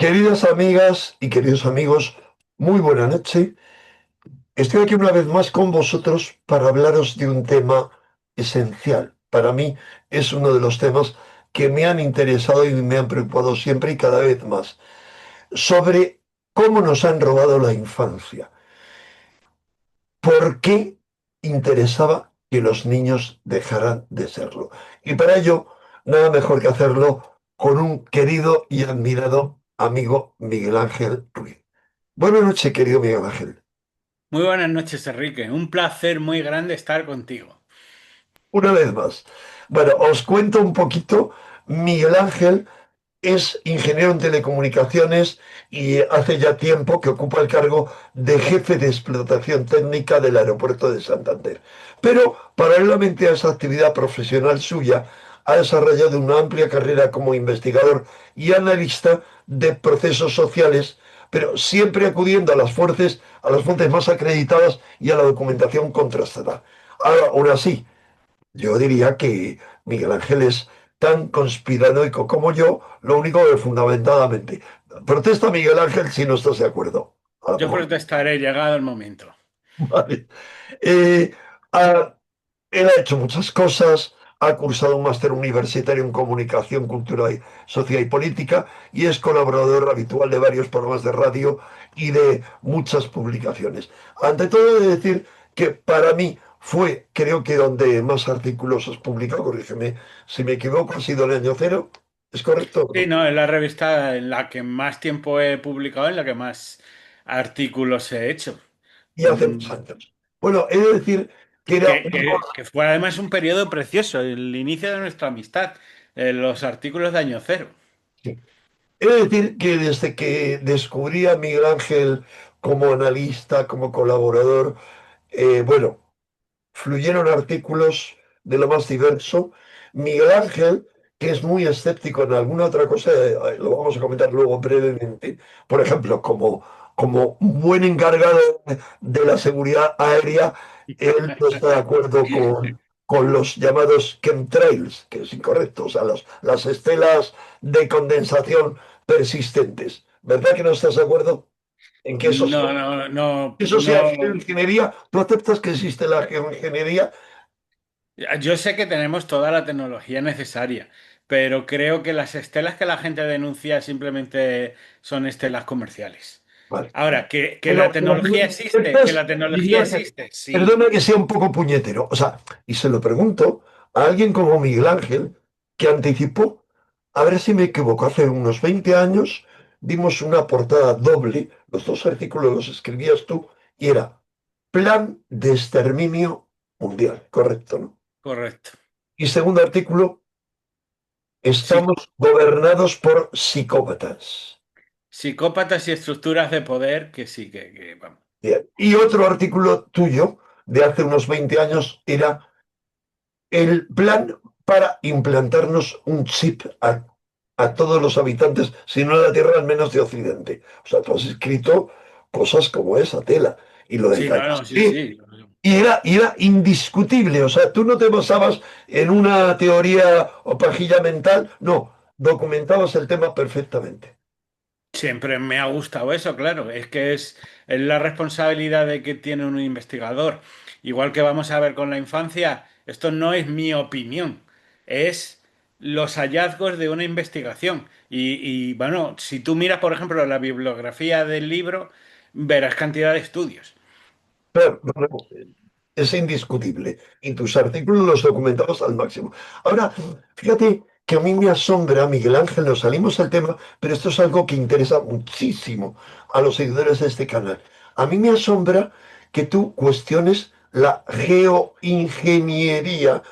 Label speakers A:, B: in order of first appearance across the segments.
A: Queridas amigas y queridos amigos, muy buena noche. Estoy aquí una vez más con vosotros para hablaros de un tema esencial. Para mí es uno de los temas que me han interesado y me han preocupado siempre y cada vez más, sobre cómo nos han robado la infancia. ¿Por qué interesaba que los niños dejaran de serlo? Y para ello, nada mejor que hacerlo con un querido y admirado amigo, Miguel Ángel Ruiz. Buenas noches, querido Miguel Ángel.
B: Muy buenas noches, Enrique. Un placer muy grande estar contigo.
A: Una vez más. Bueno, os cuento un poquito. Miguel Ángel es ingeniero en telecomunicaciones y hace ya tiempo que ocupa el cargo de jefe de explotación técnica del aeropuerto de Santander. Pero paralelamente a esa actividad profesional suya, ha desarrollado una amplia carrera como investigador y analista de procesos sociales, pero siempre acudiendo a las fuentes más acreditadas y a la documentación contrastada. Ahora, aún así, yo diría que Miguel Ángel es tan conspiranoico como yo, lo único que fundamentadamente. Protesta Miguel Ángel si no estás de acuerdo. A lo
B: Yo
A: mejor.
B: protestaré llegado el momento.
A: Vale. Eh, ha- Él ha hecho muchas cosas, ha cursado un máster universitario en comunicación, cultura social y política y es colaborador habitual de varios programas de radio y de muchas publicaciones. Ante todo, he de decir que para mí fue, creo que donde más artículos has publicado, corrígeme si me equivoco, ha sido en el año cero. ¿Es correcto o
B: Sí,
A: no?
B: no, es la revista en la que más tiempo he publicado, en la que más artículos he hecho.
A: Y hace
B: Mm,
A: unos años. Bueno, he de decir que era
B: que fue además un periodo precioso, el inicio de nuestra amistad, los artículos de Año Cero.
A: sí. He de decir que desde que descubrí a Miguel Ángel como analista, como colaborador, bueno, fluyeron artículos de lo más diverso. Miguel Ángel, que es muy escéptico en alguna otra cosa, lo vamos a comentar luego brevemente, por ejemplo, como un buen encargado de la seguridad aérea, él no está de acuerdo con los llamados chemtrails, que es incorrecto, o sea, las estelas de condensación persistentes. ¿Verdad que no estás de acuerdo en que eso sea,
B: No, no, no,
A: eso sea
B: no.
A: geoingeniería? ¿Tú aceptas que existe la geoingeniería?
B: Yo sé que tenemos toda la tecnología necesaria, pero creo que las estelas que la gente denuncia simplemente son estelas comerciales.
A: Vale.
B: Ahora, que la
A: Pero
B: tecnología existe, que la tecnología
A: diría que,
B: existe, sí.
A: perdona que sea un poco puñetero, o sea, y se lo pregunto a alguien como Miguel Ángel, que anticipó, a ver si me equivoco, hace unos 20 años dimos una portada doble, los dos artículos los escribías tú, y era Plan de Exterminio Mundial, correcto, ¿no?
B: Correcto.
A: Y segundo artículo,
B: Sí,
A: estamos gobernados por psicópatas.
B: psicópatas y estructuras de poder que sí, vamos.
A: Bien. Y otro artículo tuyo de hace unos 20 años era el plan para implantarnos un chip a todos los habitantes, si no de la Tierra, al menos de Occidente. O sea, tú has escrito cosas como esa tela y lo
B: Sí, no,
A: detallas.
B: no, sí, sí.
A: Y era indiscutible. O sea, tú no te basabas en una teoría o pajilla mental, no, documentabas el tema perfectamente.
B: Siempre me ha gustado eso, claro. Es la responsabilidad de que tiene un investigador. Igual que vamos a ver con la infancia, esto no es mi opinión, es los hallazgos de una investigación. Bueno, si tú miras, por ejemplo, la bibliografía del libro, verás cantidad de estudios.
A: Claro, no, no, es indiscutible. Y tus artículos los documentabas al máximo. Ahora, fíjate que a mí me asombra, Miguel Ángel, nos salimos del tema, pero esto es algo que interesa muchísimo a los seguidores de este canal. A mí me asombra que tú cuestiones la geoingeniería,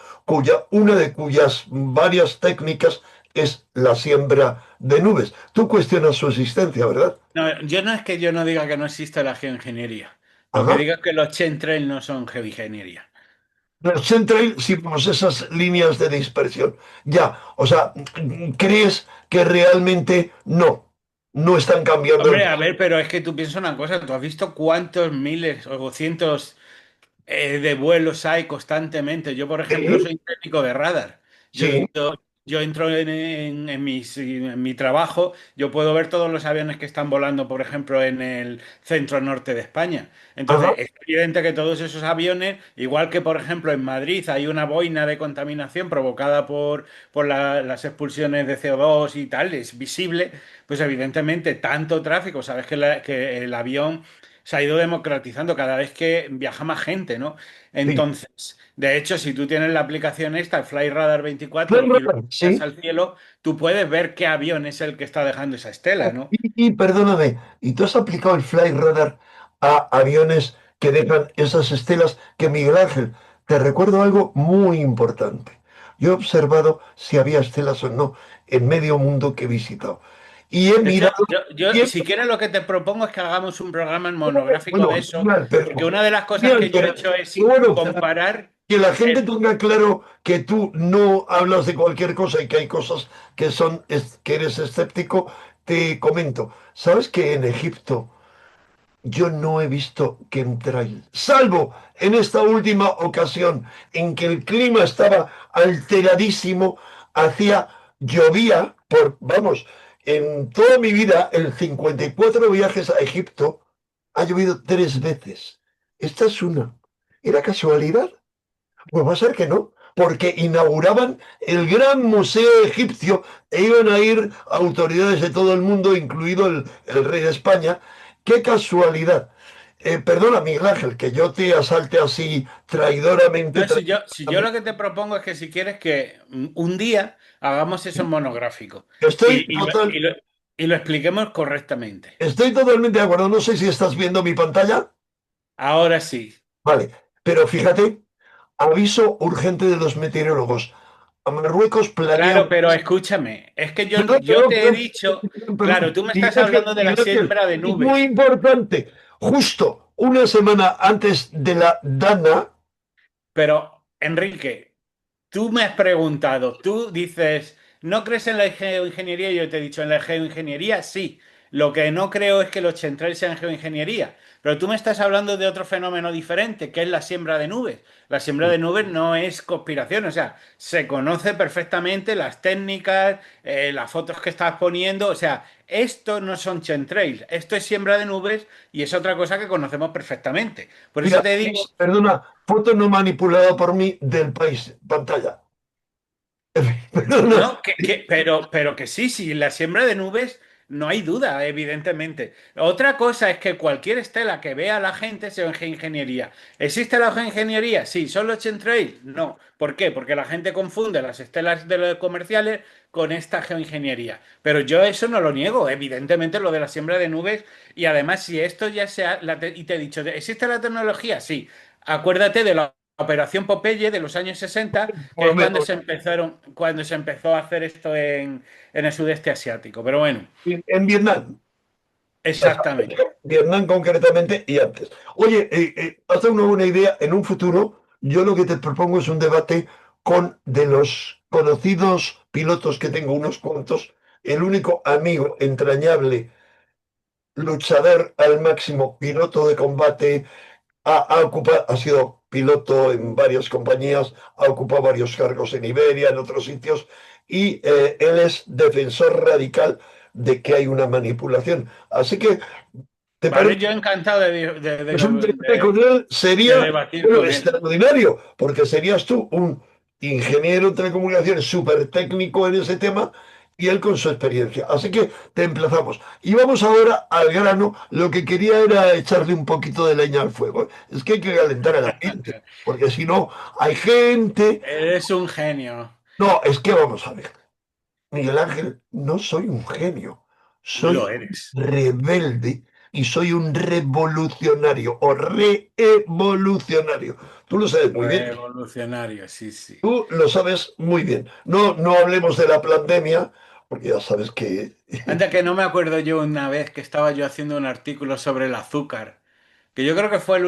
A: una de cuyas varias técnicas es la siembra de nubes. Tú cuestionas su existencia, ¿verdad?
B: No, yo no es que yo no diga que no existe la geoingeniería. Lo que
A: Ajá.
B: digo es que los chemtrails no son geoingeniería.
A: Los Centrail, sí, pues esas líneas de dispersión. Ya, o sea, ¿crees que realmente no están cambiando el...
B: Hombre, a ver, pero es que tú piensas una cosa, ¿tú has visto cuántos miles o cientos de vuelos hay constantemente? Yo, por ejemplo,
A: Sí,
B: soy técnico de radar. Yo he
A: sí,
B: ido, yo entro en mi trabajo, yo puedo ver todos los aviones que están volando, por ejemplo, en el centro norte de España.
A: Ajá,
B: Entonces, es evidente que todos esos aviones, igual que, por ejemplo, en Madrid hay una boina de contaminación provocada por las expulsiones de CO2 y tal, es visible, pues evidentemente tanto tráfico, sabes que el avión se ha ido democratizando cada vez que viaja más gente, ¿no?
A: sí.
B: Entonces, de hecho, si tú tienes la aplicación esta, el FlyRadar 24,
A: Flight
B: y lo
A: Radar,
B: miras
A: sí.
B: al cielo, tú puedes ver qué avión es el que está dejando esa estela, ¿no?
A: Y perdóname, ¿y tú has aplicado el Flight Radar a aviones que dejan esas estelas? Que Miguel Ángel, te recuerdo algo muy importante. Yo he observado si había estelas o no en medio mundo que he visitado. Y he
B: De hecho,
A: mirado, y
B: si quieres, lo que te propongo es que hagamos un programa monográfico de
A: bueno,
B: eso,
A: genial,
B: porque
A: pero,
B: una de las cosas
A: genial,
B: que yo he
A: pero,
B: hecho
A: y
B: es
A: bueno,
B: comparar.
A: que la gente
B: el-
A: tenga claro que tú no hablas de cualquier cosa y que hay cosas que son, que eres escéptico, te comento. ¿Sabes que en Egipto yo no he visto chemtrail, salvo en esta última ocasión en que el clima estaba alteradísimo, hacía, llovía vamos, en toda mi vida, en 54 viajes a Egipto, ha llovido 3 veces. Esta es una. ¿Era casualidad? Pues va a ser que no, porque inauguraban el gran museo egipcio e iban a ir autoridades de todo el mundo, incluido el rey de España. ¡Qué casualidad! Perdona, Miguel Ángel, que yo te asalte así traidoramente.
B: No, si yo lo que te propongo es que si quieres que un día hagamos eso en monográfico
A: Estoy
B: y, y lo, y
A: total,
B: lo- y lo expliquemos correctamente.
A: estoy totalmente de acuerdo. No sé si estás viendo mi pantalla.
B: Ahora sí.
A: Vale, pero fíjate, aviso urgente de los meteorólogos. A Marruecos planea
B: Claro, pero escúchame, es que
A: Perdón,
B: yo
A: perdón,
B: te he
A: perdón,
B: dicho, claro,
A: perdón.
B: tú me
A: Miguel
B: estás
A: Ángel,
B: hablando de la
A: Miguel Ángel,
B: siembra de
A: es muy
B: nubes.
A: importante. Justo una semana antes de la Dana,
B: Pero, Enrique, tú me has preguntado, tú dices, ¿no crees en la geoingeniería? Yo te he dicho, en la geoingeniería sí. Lo que no creo es que los chemtrails sean geoingeniería. Pero tú me estás hablando de otro fenómeno diferente, que es la siembra de nubes. La siembra de nubes no es conspiración, o sea, se conoce perfectamente las técnicas, las fotos que estás poniendo, o sea, esto no son chemtrails, esto es siembra de nubes y es otra cosa que conocemos perfectamente. Por eso
A: mira,
B: te digo.
A: es, perdona, foto no manipulada por mí del país, pantalla. Perdona.
B: No, pero que sí, sí, la siembra de nubes no hay duda, evidentemente. Otra cosa es que cualquier estela que vea la gente sea geoingeniería. ¿Existe la geoingeniería? Sí. ¿Son los chemtrails? No. ¿Por qué? Porque la gente confunde las estelas de los comerciales con esta geoingeniería. Pero yo eso no lo niego, evidentemente lo de la siembra de nubes. Y además, si esto ya sea, y te he dicho, ¿existe la tecnología? Sí. Acuérdate de la Operación Popeye de los años 60, que es cuando se empezó a hacer esto en el sudeste asiático. Pero bueno,
A: En Vietnam.
B: exactamente.
A: Vietnam concretamente y antes. Oye, hazte una buena idea, en un futuro, yo lo que te propongo es un debate con de los conocidos pilotos que tengo, unos cuantos, el único amigo entrañable, luchador al máximo, piloto de combate, ha sido piloto en varias compañías, ha ocupado varios cargos en Iberia, en otros sitios, y él es defensor radical de que hay una manipulación. Así que ¿te
B: Vale,
A: parece?
B: yo encantado
A: Pues un debate con él
B: de
A: sería,
B: debatir
A: bueno,
B: con él.
A: extraordinario, porque serías tú un ingeniero en telecomunicaciones súper técnico en ese tema y él con su experiencia. Así que te emplazamos. Y vamos ahora al grano. Lo que quería era echarle un poquito de leña al fuego. Es que hay que calentar el ambiente, porque si no, hay gente.
B: Eres un genio.
A: No, es que vamos a ver. Miguel Ángel, no soy un genio,
B: Lo
A: soy
B: eres.
A: rebelde y soy un revolucionario o reevolucionario. Tú lo sabes muy bien,
B: Revolucionario, sí, sí.
A: tú lo sabes muy bien. No, no hablemos de la pandemia, porque ya sabes que...
B: Anda que no me acuerdo yo una vez que estaba yo haciendo un artículo sobre el azúcar, que yo creo que fue el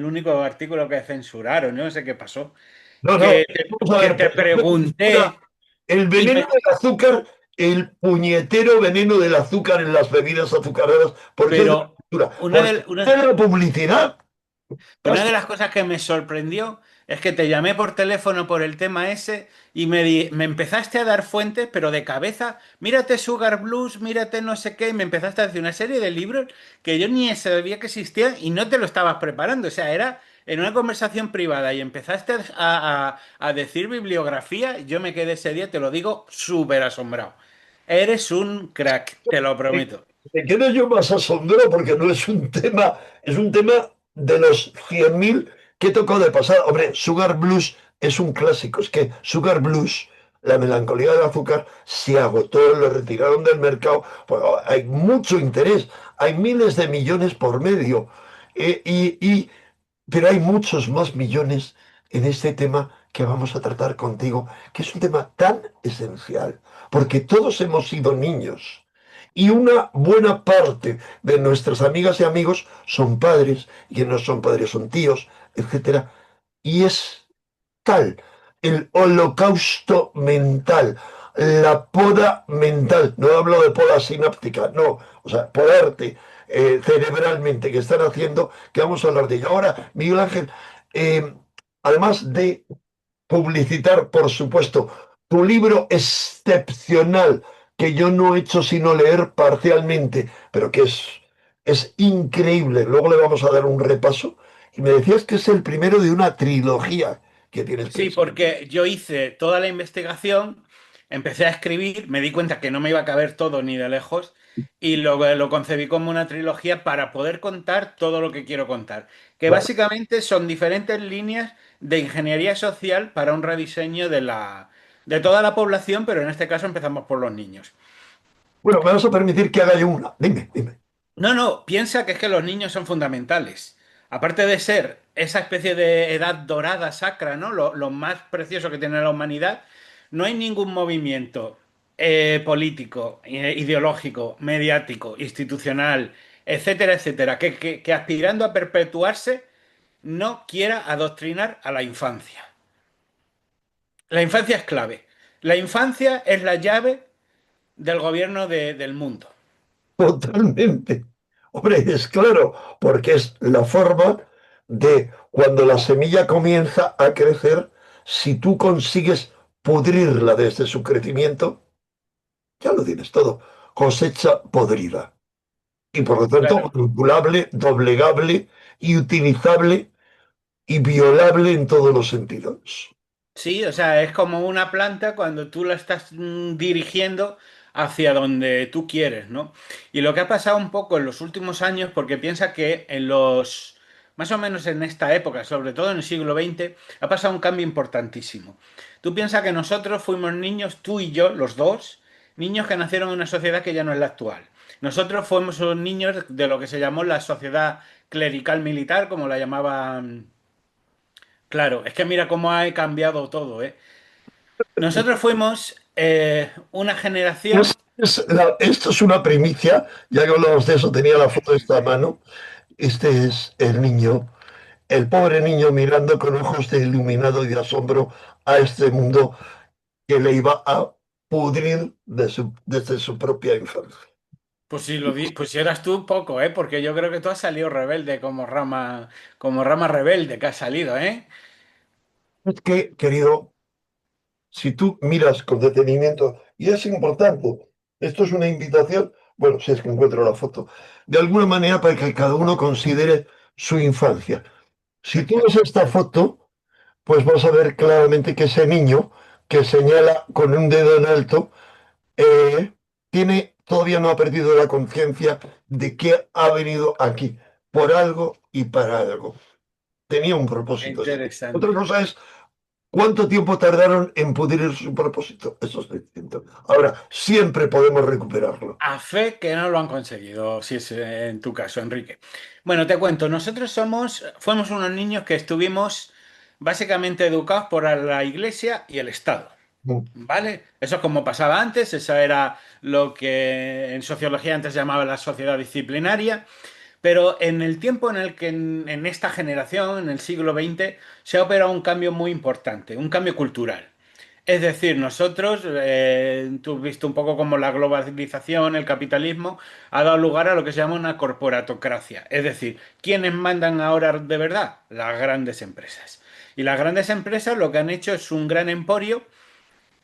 B: único artículo que censuraron, ¿no? No sé qué pasó,
A: No, no,
B: que te,
A: vamos a
B: que
A: ver,
B: te
A: mira,
B: pregunté
A: el
B: y
A: veneno
B: me,
A: del azúcar, el puñetero veneno del azúcar en las bebidas azucaradas, porque es de
B: pero
A: cultura,
B: una
A: porque
B: de,
A: es
B: una,
A: de la publicidad. Ya
B: una de
A: está.
B: las cosas que me sorprendió Es que te llamé por teléfono por el tema ese y me empezaste a dar fuentes, pero de cabeza. Mírate Sugar Blues, mírate no sé qué, y me empezaste a decir una serie de libros que yo ni sabía que existían y no te lo estabas preparando. O sea, era en una conversación privada y empezaste a decir bibliografía. Yo me quedé ese día, te lo digo, súper asombrado. Eres un crack, te lo
A: Me,
B: prometo.
A: me quedo yo más asombrado porque no es un tema de los 100.000 que tocó de pasar. Hombre, Sugar Blues es un clásico. Es que Sugar Blues, la melancolía del azúcar, se agotó, lo retiraron del mercado. Pues, hay mucho interés, hay miles de millones por medio. Pero hay muchos más millones en este tema que vamos a tratar contigo, que es un tema tan esencial, porque todos hemos sido niños y una buena parte de nuestras amigas y amigos son padres, y quienes no son padres son tíos, etcétera, y es tal el holocausto mental, la poda mental, no hablo de poda sináptica, no, o sea, podarte cerebralmente que están haciendo, que vamos a hablar de ello. Ahora, Miguel Ángel, eh, además de publicitar, por supuesto, tu libro excepcional, que yo no he hecho sino leer parcialmente, pero que es increíble. Luego le vamos a dar un repaso. Y me decías que es el primero de una trilogía que tienes
B: Sí,
A: pensado.
B: porque yo hice toda la investigación, empecé a escribir, me di cuenta que no me iba a caber todo ni de lejos y lo concebí como una trilogía para poder contar todo lo que quiero contar, que
A: Claro.
B: básicamente son diferentes líneas de ingeniería social para un rediseño de toda la población, pero en este caso empezamos por los niños.
A: Bueno, me vas a permitir que haga yo una. Dime, dime.
B: No, no, piensa que es que los niños son fundamentales. Aparte de ser esa especie de edad dorada sacra, ¿no? Lo más precioso que tiene la humanidad, no hay ningún movimiento político, ideológico, mediático, institucional, etcétera, etcétera, que aspirando a perpetuarse no quiera adoctrinar a la infancia. La infancia es clave. La infancia es la llave del gobierno del mundo.
A: Totalmente. Hombre, es claro, porque es la forma de cuando la semilla comienza a crecer, si tú consigues pudrirla desde su crecimiento, ya lo tienes todo. Cosecha podrida. Y por lo tanto,
B: Claro.
A: manipulable, doblegable y utilizable y violable en todos los sentidos.
B: Sí, o sea, es como una planta cuando tú la estás dirigiendo hacia donde tú quieres, ¿no? Y lo que ha pasado un poco en los últimos años, porque piensa que más o menos en esta época, sobre todo en el siglo XX, ha pasado un cambio importantísimo. Tú piensas que nosotros fuimos niños, tú y yo, los dos, niños que nacieron en una sociedad que ya no es la actual. Nosotros fuimos unos niños de lo que se llamó la sociedad clerical militar, como la llamaban. Claro, es que mira cómo ha cambiado todo, ¿eh? Nosotros fuimos una generación.
A: Esto es una primicia, ya que hablamos de eso, tenía la foto de esta mano. Este es el niño, el pobre niño mirando con ojos de iluminado y de asombro a este mundo que le iba a pudrir desde su propia infancia.
B: Pues pues si eras tú, poco, ¿eh? Porque yo creo que tú has salido rebelde como rama rebelde que has salido, ¿eh?
A: Es que, querido, si tú miras con detenimiento, y es importante, esto es una invitación, bueno, si es que encuentro la foto, de alguna manera para que cada uno considere su infancia. Si tú ves esta foto, pues vas a ver claramente que ese niño que señala con un dedo en alto, eh, todavía no ha perdido la conciencia de que ha venido aquí por algo y para algo. Tenía un
B: Qué
A: propósito. Otra
B: interesante.
A: cosa es cuánto tiempo tardaron en pudrir su propósito. Eso es distinto. Ahora, siempre podemos recuperarlo.
B: A fe que no lo han conseguido, si es en tu caso, Enrique. Bueno, te cuento, nosotros fuimos unos niños que estuvimos básicamente educados por la Iglesia y el Estado. ¿Vale? Eso es como pasaba antes, eso era lo que en sociología antes llamaba la sociedad disciplinaria, pero en el tiempo en el que en esta generación, en el siglo XX, se ha operado un cambio muy importante, un cambio cultural. Es decir, nosotros, tú has visto un poco como la globalización, el capitalismo, ha dado lugar a lo que se llama una corporatocracia. Es decir, ¿quiénes mandan ahora de verdad? Las grandes empresas. Y las grandes empresas lo que han hecho es un gran emporio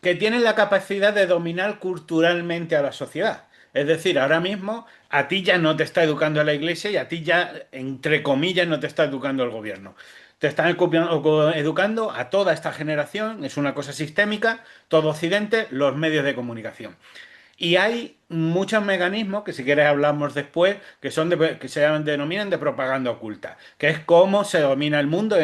B: que tienen la capacidad de dominar culturalmente a la sociedad. Es decir, ahora mismo a ti ya no te está educando la iglesia y a ti ya, entre comillas, no te está educando el gobierno. Te están educando a toda esta generación, es una cosa sistémica, todo Occidente, los medios de comunicación. Y hay muchos mecanismos que si quieres hablamos después, que son que denominan de propaganda oculta, que es cómo se domina el mundo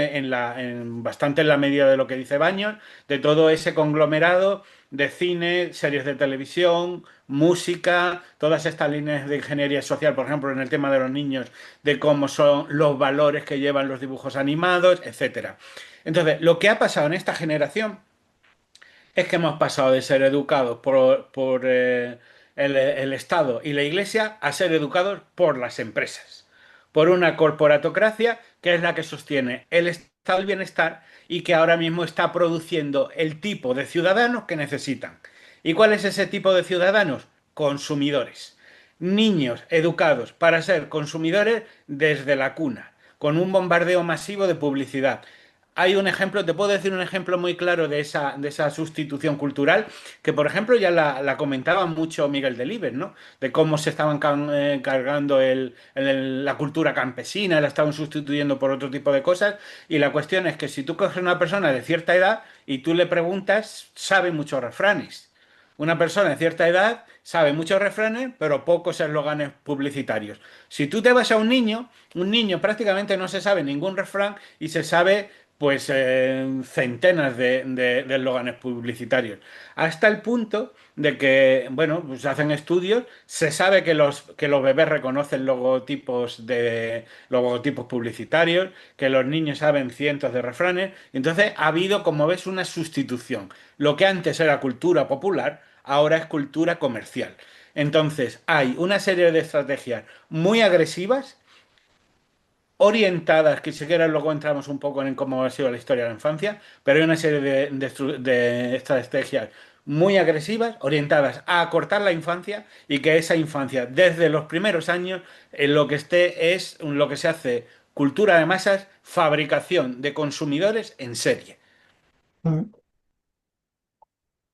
B: bastante en la medida de lo que dice Baños, de todo ese conglomerado de cine, series de televisión, música, todas estas líneas de ingeniería social, por ejemplo, en el tema de los niños, de cómo son los valores que llevan los dibujos animados, etcétera. Entonces, lo que ha pasado en esta generación es que hemos pasado de ser educados por el Estado y la Iglesia a ser educados por las empresas, por una corporatocracia que es la que sostiene el estado del bienestar y que ahora mismo está produciendo el tipo de ciudadanos que necesitan. ¿Y cuál es ese tipo de ciudadanos? Consumidores. Niños educados para ser consumidores desde la cuna, con un bombardeo masivo de publicidad. Hay un ejemplo, te puedo decir un ejemplo muy claro de esa sustitución cultural, que por ejemplo ya la comentaba mucho Miguel Delibes, ¿no? De cómo se estaban cargando la cultura campesina, la estaban sustituyendo por otro tipo de cosas, y la cuestión es que si tú coges a una persona de cierta edad y tú le preguntas, sabe muchos refranes. Una persona de cierta edad sabe muchos refranes, pero pocos eslóganes publicitarios. Si tú te vas a un niño prácticamente no se sabe ningún refrán y se sabe pues centenas de eslóganes publicitarios. Hasta el punto de que, bueno, pues hacen estudios, se sabe que los bebés reconocen logotipos publicitarios, que los niños saben cientos de refranes, y entonces ha habido, como ves, una sustitución. Lo que antes era cultura popular, ahora es cultura comercial. Entonces, hay una serie de estrategias muy agresivas orientadas, que si quieres luego entramos un poco en cómo ha sido la historia de la infancia, pero hay una serie de estrategias muy agresivas, orientadas a acortar la infancia y que esa infancia, desde los primeros años, en lo que esté es lo que se hace cultura de masas, fabricación de consumidores en serie.
A: Mm.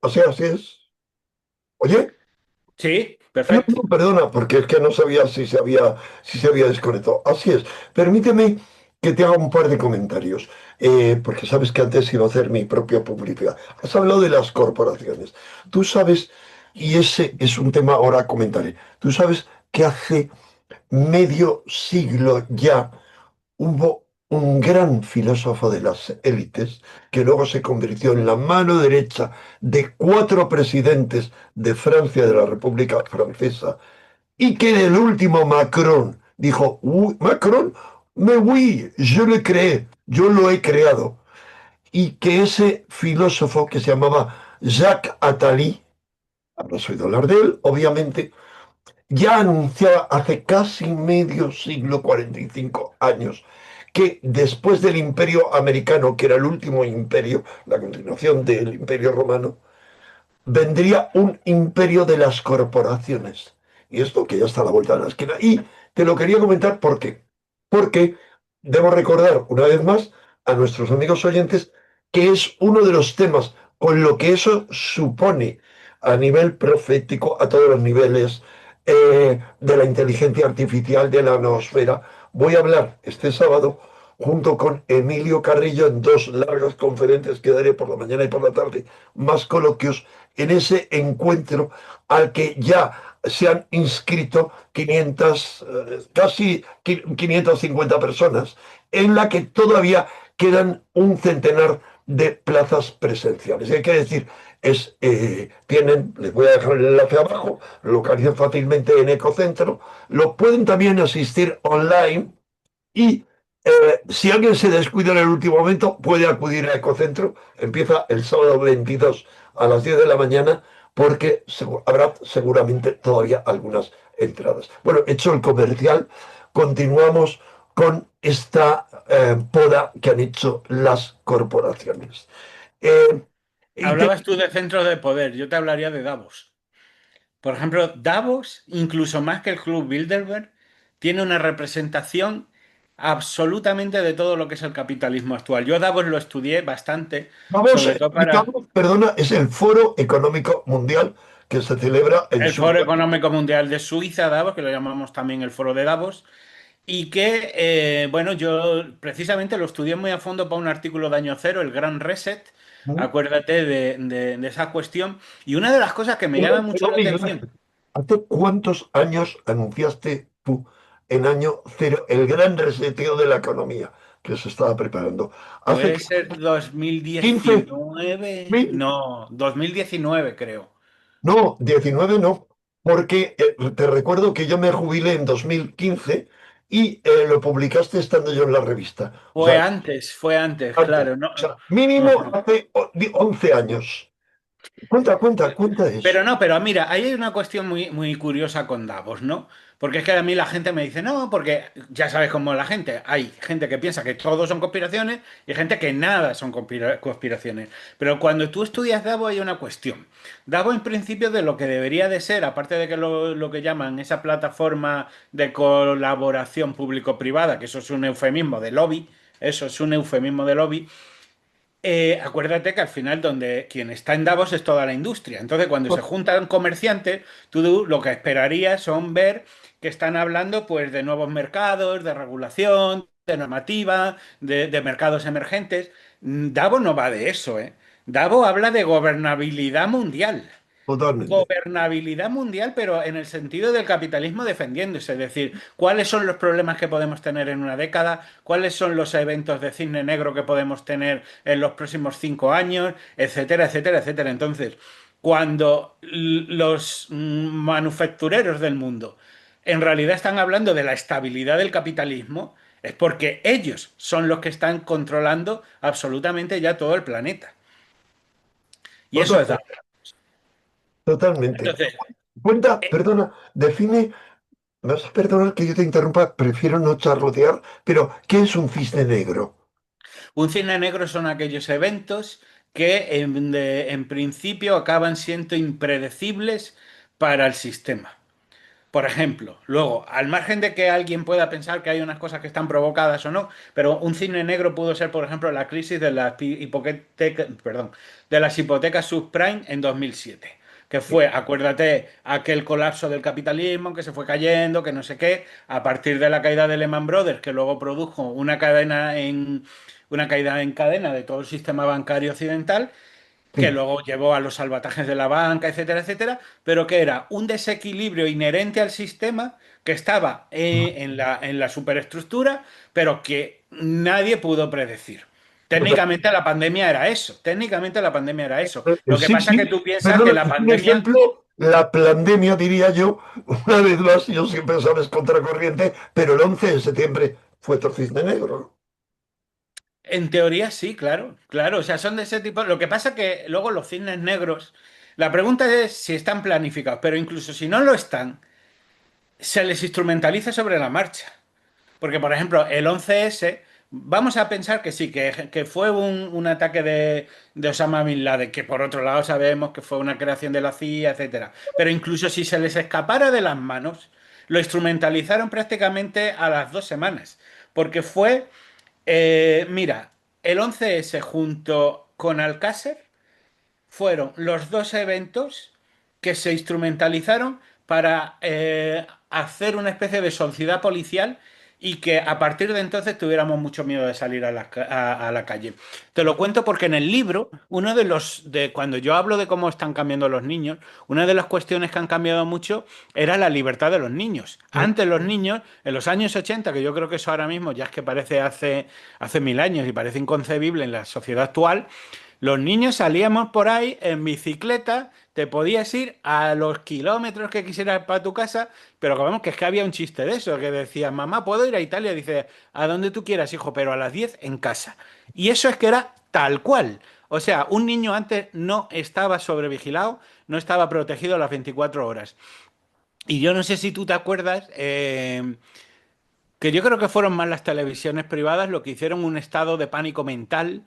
A: Así es. Oye,
B: Sí,
A: no,
B: perfecto.
A: no, perdona, porque es que no sabía si se había desconectado. Así es. Permíteme que te haga un par de comentarios, porque sabes que antes iba a hacer mi propia publicidad. Has hablado de las corporaciones. Tú sabes, y ese es un tema ahora comentaré, tú sabes que hace medio siglo ya hubo un gran filósofo de las élites que luego se convirtió en la mano derecha de cuatro presidentes de Francia, de la República Francesa, y que el último Macron dijo: Macron, mais oui, je le créé, yo lo he creado. Y que ese filósofo que se llamaba Jacques Attali, habrás oído hablar de él, obviamente, ya anunciaba hace casi medio siglo, 45 años, que después del imperio americano, que era el último imperio, la continuación del imperio romano, vendría un imperio de las corporaciones. Y esto que ya está a la vuelta de la esquina. Y te lo quería comentar porque debo recordar una vez más a nuestros amigos oyentes que es uno de los temas con lo que eso supone a nivel profético, a todos los niveles de la inteligencia artificial, de la noosfera. Voy a hablar este sábado junto con Emilio Carrillo en dos largas conferencias que daré por la mañana y por la tarde, más coloquios en ese encuentro al que ya se han inscrito 500, casi 550 personas, en la que todavía quedan un centenar de plazas presenciales. Hay que decir, les voy a dejar el enlace abajo, lo localizan fácilmente en Ecocentro, lo pueden también asistir online y si alguien se descuida en el último momento, puede acudir a Ecocentro. Empieza el sábado 22 a las 10 de la mañana, porque habrá seguramente todavía algunas entradas. Bueno, hecho el comercial, continuamos con esta poda que han hecho las corporaciones. Eh, Y te,
B: Hablabas tú de centros de poder, yo te hablaría de Davos. Por ejemplo, Davos, incluso más que el Club Bilderberg, tiene una representación absolutamente de todo lo que es el capitalismo actual. Yo Davos lo estudié bastante,
A: Davos,
B: sobre todo para
A: explicamos, perdona, es el Foro Económico Mundial que se celebra en
B: el Foro
A: Suiza.
B: Económico Mundial de Suiza, Davos, que lo llamamos también el Foro de Davos, y que, bueno, yo precisamente lo estudié muy a fondo para un artículo de Año Cero, el Gran Reset,
A: ¿Mm?
B: acuérdate de esa cuestión, y una de las cosas que me llama
A: Perdón,
B: mucho
A: perdón,
B: la
A: Miguel
B: atención.
A: Ángel. ¿Hace cuántos años anunciaste tú en año cero el gran reseteo de la economía que se estaba preparando? ¿Hace
B: Puede ser dos mil
A: 15?
B: diecinueve,
A: ¿1000?
B: no, 2019 creo.
A: No, 19 no, porque te recuerdo que yo me jubilé en 2015 y lo publicaste estando yo en la revista. O sea,
B: Fue antes,
A: antes.
B: claro, no.
A: O sea, mínimo hace 11 años. Cuenta, cuenta, cuenta eso.
B: Pero no, pero mira, ahí hay una cuestión muy, muy curiosa con Davos, ¿no? Porque es que a mí la gente me dice, no, porque ya sabes cómo es la gente. Hay gente que piensa que todo son conspiraciones y gente que nada son conspiraciones. Pero cuando tú estudias Davos hay una cuestión. Davos en principio de lo que debería de ser, aparte de que lo que llaman esa plataforma de colaboración público-privada, que eso es un eufemismo de lobby, eso es un eufemismo de lobby. Acuérdate que al final donde quien está en Davos es toda la industria. Entonces, cuando se juntan comerciantes, tú lo que esperarías son ver que están hablando pues de nuevos mercados, de regulación, de normativa, de mercados emergentes. Davos no va de eso, ¿eh? Davos habla de gobernabilidad mundial.
A: Totalmente.
B: Gobernabilidad mundial, pero en el sentido del capitalismo defendiéndose, es decir, cuáles son los problemas que podemos tener en una década, cuáles son los eventos de cisne negro que podemos tener en los próximos 5 años, etcétera, etcétera, etcétera. Entonces, cuando los manufactureros del mundo en realidad están hablando de la estabilidad del capitalismo, es porque ellos son los que están controlando absolutamente ya todo el planeta. Y eso es.
A: Totalmente. Totalmente.
B: Entonces,
A: Cuenta, perdona, define, me vas a perdonar que yo te interrumpa, prefiero no charlotear, pero ¿qué es un cisne negro?
B: un cine negro son aquellos eventos que en principio acaban siendo impredecibles para el sistema. Por ejemplo, luego, al margen de que alguien pueda pensar que hay unas cosas que están provocadas o no, pero un cine negro pudo ser, por ejemplo, la crisis de las perdón, de las hipotecas subprime en 2007, que fue, acuérdate, aquel colapso del capitalismo que se fue cayendo, que no sé qué, a partir de la caída de Lehman Brothers, que luego produjo una caída en cadena de todo el sistema bancario occidental, que
A: Sí.
B: luego llevó a los salvatajes de la banca, etcétera, etcétera, pero que era un desequilibrio inherente al sistema que estaba en la superestructura, pero que nadie pudo predecir. Técnicamente la pandemia era eso, técnicamente la pandemia era eso. Lo que
A: Sí,
B: pasa es que
A: sí,
B: tú piensas que
A: perdona,
B: la
A: es un
B: pandemia.
A: ejemplo, la pandemia, diría yo, una vez más, yo siempre sabes contracorriente, pero el 11 de septiembre fue otro cisne negro, ¿no?
B: En teoría sí, claro, claro, o sea, son de ese tipo. Lo que pasa que luego los cisnes negros, la pregunta es si están planificados, pero incluso si no lo están, se les instrumentaliza sobre la marcha. Porque, por ejemplo, el 11S, vamos a pensar que sí, que fue un ataque de Osama Bin Laden, que por otro lado sabemos que fue una creación de la CIA, etcétera. Pero incluso si se les escapara de las manos, lo instrumentalizaron prácticamente a las 2 semanas. Porque fue, mira, el 11S junto con Alcácer fueron los dos eventos que se instrumentalizaron para hacer una especie de sociedad policial y que a partir de entonces tuviéramos mucho miedo de salir a la calle. Te lo cuento porque en el libro, cuando yo hablo de cómo están cambiando los niños, una de las cuestiones que han cambiado mucho era la libertad de los niños. Antes los niños, en los años 80, que yo creo que eso ahora mismo ya es que parece hace 1000 años y parece inconcebible en la sociedad actual, los niños salíamos por ahí en bicicleta, te podías ir a los kilómetros que quisieras para tu casa, pero que vamos, que es que había un chiste de eso, que decía, mamá, ¿puedo ir a Italia? Dice, a donde tú quieras, hijo, pero a las 10 en casa. Y eso es que era tal cual. O sea, un niño antes no estaba sobrevigilado, no estaba protegido las 24 horas. Y yo no sé si tú te acuerdas, que yo creo que fueron más las televisiones privadas lo que hicieron un estado de pánico mental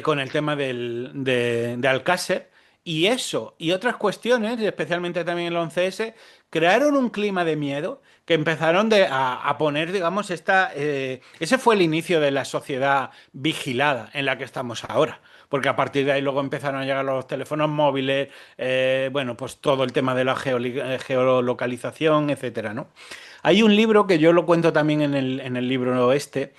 B: con el tema de Alcácer. Y eso y otras cuestiones, especialmente también el 11S, crearon un clima de miedo que empezaron a poner, digamos, ese fue el inicio de la sociedad vigilada en la que estamos ahora. Porque a partir de ahí luego empezaron a llegar los teléfonos móviles, bueno, pues todo el tema de la geolocalización, etcétera, ¿no? Hay un libro que yo lo cuento también en el libro este,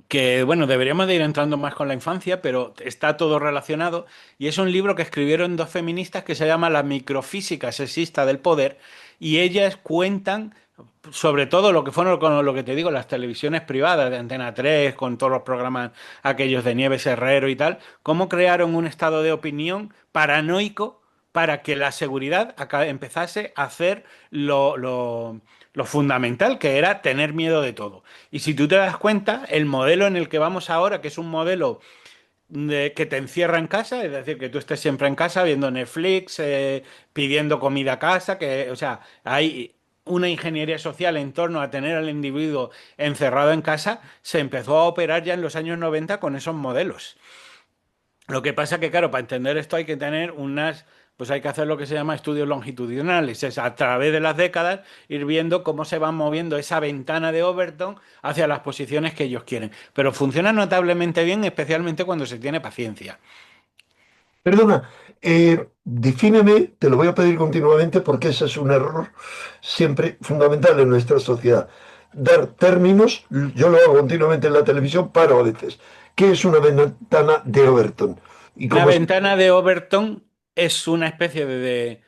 B: que bueno, deberíamos de ir entrando más con la infancia, pero está todo relacionado y es un libro que escribieron dos feministas que se llama La microfísica sexista del poder y ellas cuentan sobre todo lo que fueron con lo que te digo, las televisiones privadas de Antena 3 con todos los programas aquellos de Nieves Herrero y tal, cómo crearon un estado de opinión paranoico para que la seguridad empezase a hacer lo fundamental, que era tener miedo de todo. Y si tú te das cuenta, el modelo en el que vamos ahora, que es un modelo que te encierra en casa, es decir, que tú estés siempre en casa viendo Netflix, pidiendo comida a casa, que, o sea, hay una ingeniería social en torno a tener al individuo encerrado en casa, se empezó a operar ya en los años 90 con esos modelos. Lo que pasa que, claro, para entender esto hay que tener pues hay que hacer lo que se llama estudios longitudinales, es a través de las décadas ir viendo cómo se va moviendo esa ventana de Overton hacia las posiciones que ellos quieren. Pero funciona notablemente bien, especialmente cuando se tiene paciencia.
A: Perdona, defíneme, te lo voy a pedir continuamente porque ese es un error siempre fundamental en nuestra sociedad. Dar términos, yo lo hago continuamente en la televisión, paro a veces. ¿Qué es una ventana de Overton? ¿Y
B: Una
A: cómo es?
B: ventana de Overton es una especie de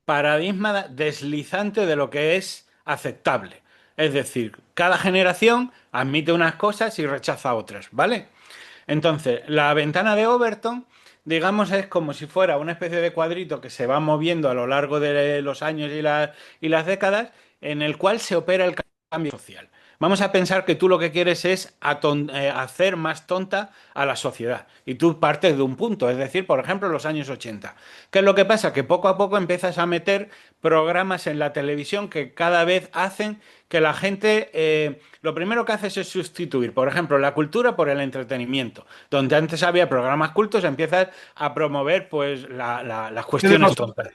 B: paradigma deslizante de lo que es aceptable. Es decir, cada generación admite unas cosas y rechaza otras, ¿vale? Entonces, la ventana de Overton, digamos, es como si fuera una especie de cuadrito que se va moviendo a lo largo de los años y las décadas, en el cual se opera el cambio social. Vamos a pensar que tú lo que quieres es hacer más tonta a la sociedad. Y tú partes de un punto, es decir, por ejemplo, los años 80. ¿Qué es lo que pasa? Que poco a poco empiezas a meter programas en la televisión que cada vez hacen que la gente, lo primero que haces es sustituir, por ejemplo, la cultura por el entretenimiento. Donde antes había programas cultos, empiezas a promover pues las
A: ¿Qué le
B: cuestiones
A: pasó?
B: tontas.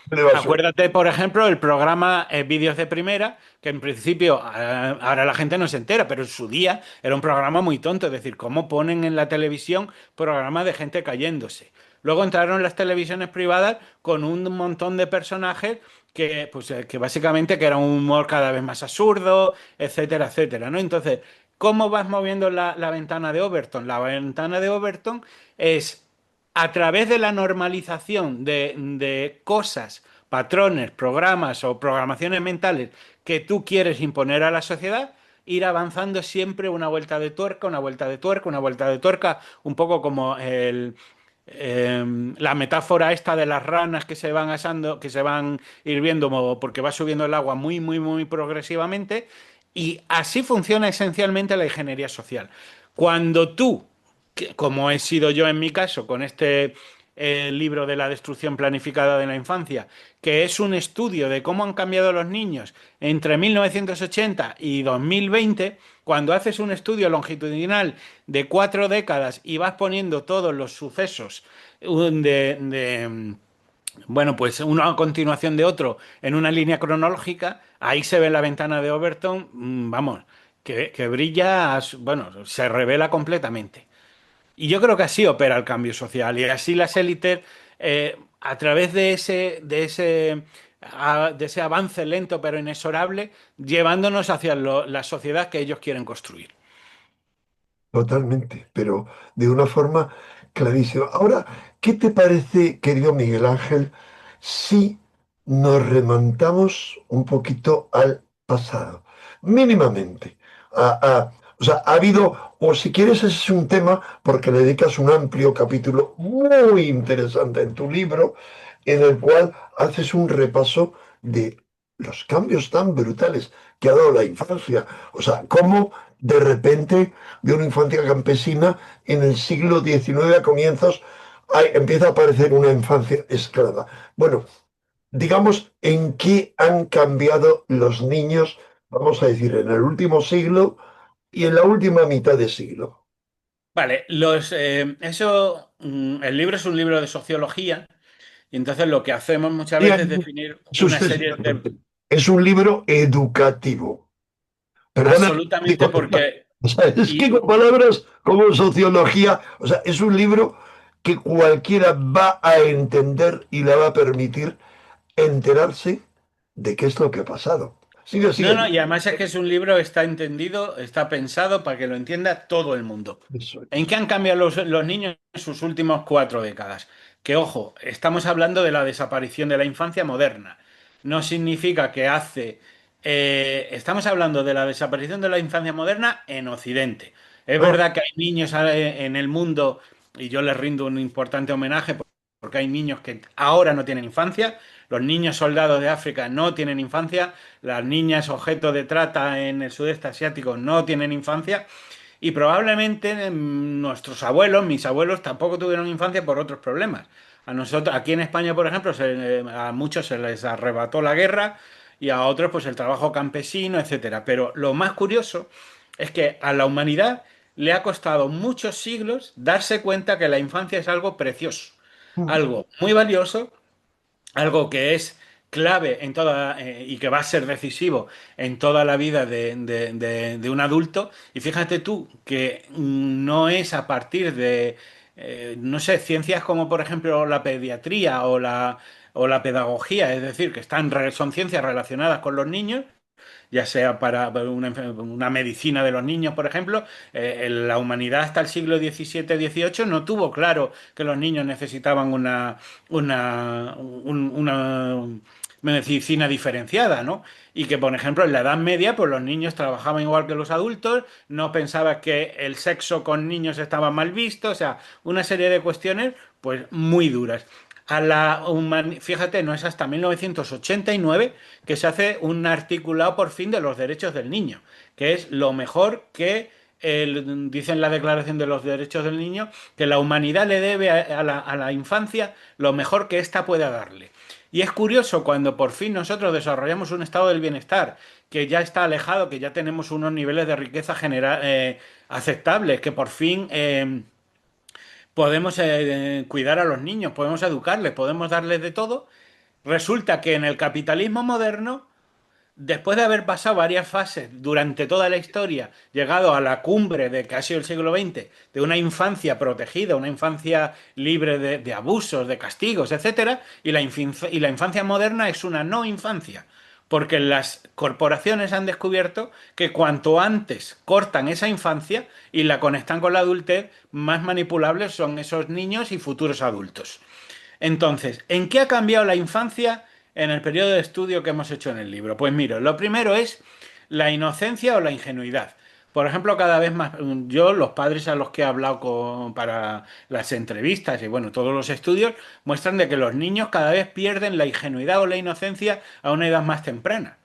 A: ¿Qué le pasó?
B: Acuérdate, por ejemplo, el programa Vídeos de Primera, que en principio ahora la gente no se entera, pero en su día era un programa muy tonto, es decir, cómo ponen en la televisión programas de gente cayéndose. Luego entraron las televisiones privadas con un montón de personajes que básicamente que era un humor cada vez más absurdo, etcétera, etcétera, ¿no? Entonces, ¿cómo vas moviendo la ventana de Overton? La ventana de Overton es a través de la normalización de cosas, patrones, programas o programaciones mentales que tú quieres imponer a la sociedad, ir avanzando siempre una vuelta de tuerca, una vuelta de tuerca, una vuelta de tuerca, un poco como la metáfora esta de las ranas que se van asando, que se van hirviendo porque va subiendo el agua muy, muy, muy progresivamente. Y así funciona esencialmente la ingeniería social. Cuando tú como he sido yo en mi caso con este libro de la destrucción planificada de la infancia, que es un estudio de cómo han cambiado los niños entre 1980 y 2020, cuando haces un estudio longitudinal de 4 décadas y vas poniendo todos los sucesos bueno, pues uno a continuación de otro en una línea cronológica, ahí se ve la ventana de Overton, vamos, que brilla, bueno, se revela completamente. Y yo creo que así opera el cambio social y así las élites, a través de ese avance lento pero inexorable, llevándonos hacia la sociedad que ellos quieren construir.
A: Totalmente, pero de una forma clarísima. Ahora, ¿qué te parece, querido Miguel Ángel, si nos remontamos un poquito al pasado? Mínimamente. O sea, ha habido, o si quieres, ese es un tema, porque le dedicas un amplio capítulo muy interesante en tu libro, en el cual haces un repaso de los cambios tan brutales que ha dado la infancia. O sea, cómo de repente de una infancia campesina en el siglo XIX a comienzos empieza a aparecer una infancia esclava. Bueno, digamos en qué han cambiado los niños, vamos a decir, en el último siglo y en la última mitad de siglo.
B: Vale, el libro es un libro de sociología y entonces lo que hacemos muchas
A: Y
B: veces es definir
A: es
B: una
A: usted
B: serie de...
A: simplemente. Es un libro educativo. Perdona,
B: Absolutamente
A: digo,
B: porque...
A: o sea, es que
B: Y,
A: con palabras como sociología, o sea, es un libro que cualquiera va a entender y le va a permitir enterarse de qué es lo que ha pasado. Sigue,
B: no,
A: sigue.
B: no, y además es que es un libro, está entendido, está pensado para que lo entienda todo el mundo.
A: Eso
B: ¿En
A: es.
B: qué han cambiado los niños en sus últimos 4 décadas? Que ojo, estamos hablando de la desaparición de la infancia moderna. No significa que hace... estamos hablando de la desaparición de la infancia moderna en Occidente. Es
A: Ah,
B: verdad que hay niños en el mundo, y yo les rindo un importante homenaje porque hay niños que ahora no tienen infancia. Los niños soldados de África no tienen infancia. Las niñas objeto de trata en el sudeste asiático no tienen infancia. Y probablemente nuestros abuelos, mis abuelos, tampoco tuvieron infancia por otros problemas. A nosotros, aquí en España, por ejemplo, a muchos se les arrebató la guerra y a otros, pues el trabajo campesino, etcétera. Pero lo más curioso es que a la humanidad le ha costado muchos siglos darse cuenta que la infancia es algo precioso,
A: mm.
B: algo muy valioso, algo que es clave en toda y que va a ser decisivo en toda la vida de un adulto. Y fíjate tú que no es a partir de, no sé, ciencias como por ejemplo la pediatría o la pedagogía, es decir, que son ciencias relacionadas con los niños, ya sea para una medicina de los niños, por ejemplo. La humanidad hasta el siglo XVII-XVIII no tuvo claro que los niños necesitaban una medicina diferenciada, ¿no? Y que, por ejemplo, en la Edad Media, pues los niños trabajaban igual que los adultos, no pensaba que el sexo con niños estaba mal visto, o sea, una serie de cuestiones, pues muy duras. Fíjate, no es hasta 1989 que se hace un articulado por fin de los derechos del niño, que es lo mejor que dice en la Declaración de los Derechos del Niño, que la humanidad le debe a la infancia lo mejor que ésta pueda darle. Y es curioso cuando por fin nosotros desarrollamos un estado del bienestar que ya está alejado, que ya tenemos unos niveles de riqueza general aceptables, que por fin podemos cuidar a los niños, podemos educarles, podemos darles de todo. Resulta que en el capitalismo moderno, después de haber pasado varias fases durante toda la historia, llegado a la cumbre de casi el siglo XX, de una infancia protegida, una infancia libre de abusos, de castigos, etcétera, y la infancia moderna es una no infancia. Porque las corporaciones han descubierto que cuanto antes cortan esa infancia y la conectan con la adultez, más manipulables son esos niños y futuros adultos. Entonces, ¿en qué ha cambiado la infancia en el periodo de estudio que hemos hecho en el libro? Pues mira, lo primero es la inocencia o la ingenuidad. Por ejemplo, cada vez más, yo, los padres a los que he hablado para las entrevistas y bueno, todos los estudios muestran de que los niños cada vez pierden la ingenuidad o la inocencia a una edad más temprana.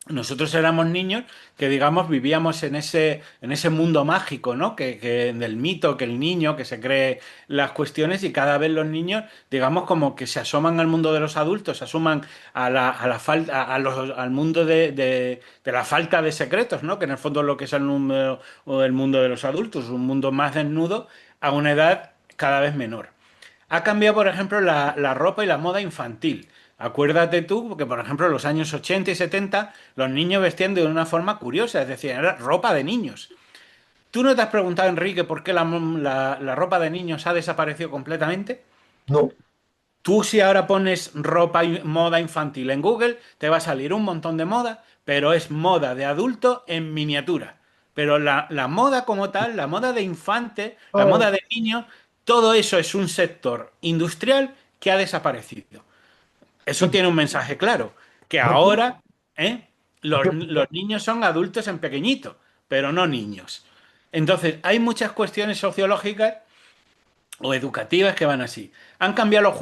B: Nosotros éramos niños que, digamos, vivíamos en ese mundo mágico, ¿no? Del mito, que el niño, que se cree las cuestiones y cada vez los niños, digamos, como que se asoman al mundo de los adultos, se asoman a la falta, al mundo de la falta de secretos, ¿no? Que en el fondo es lo que es el mundo de los adultos, un mundo más desnudo a una edad cada vez menor. Ha cambiado, por ejemplo, la ropa y la moda infantil. Acuérdate tú que, por ejemplo, en los años 80 y 70 los niños vestían de una forma curiosa, es decir, era ropa de niños. ¿Tú no te has preguntado, Enrique, por qué la ropa de niños ha desaparecido completamente?
A: No,
B: Tú si ahora pones ropa y moda infantil en Google, te va a salir un montón de moda, pero es moda de adulto en miniatura. Pero la moda como tal, la moda de infante, la
A: ah,
B: moda de niño, todo eso es un sector industrial que ha desaparecido. Eso
A: sí,
B: tiene un mensaje claro, que
A: ¿por qué?
B: ahora los niños son adultos en pequeñito, pero no niños. Entonces, hay muchas cuestiones sociológicas o educativas que van así. Han cambiado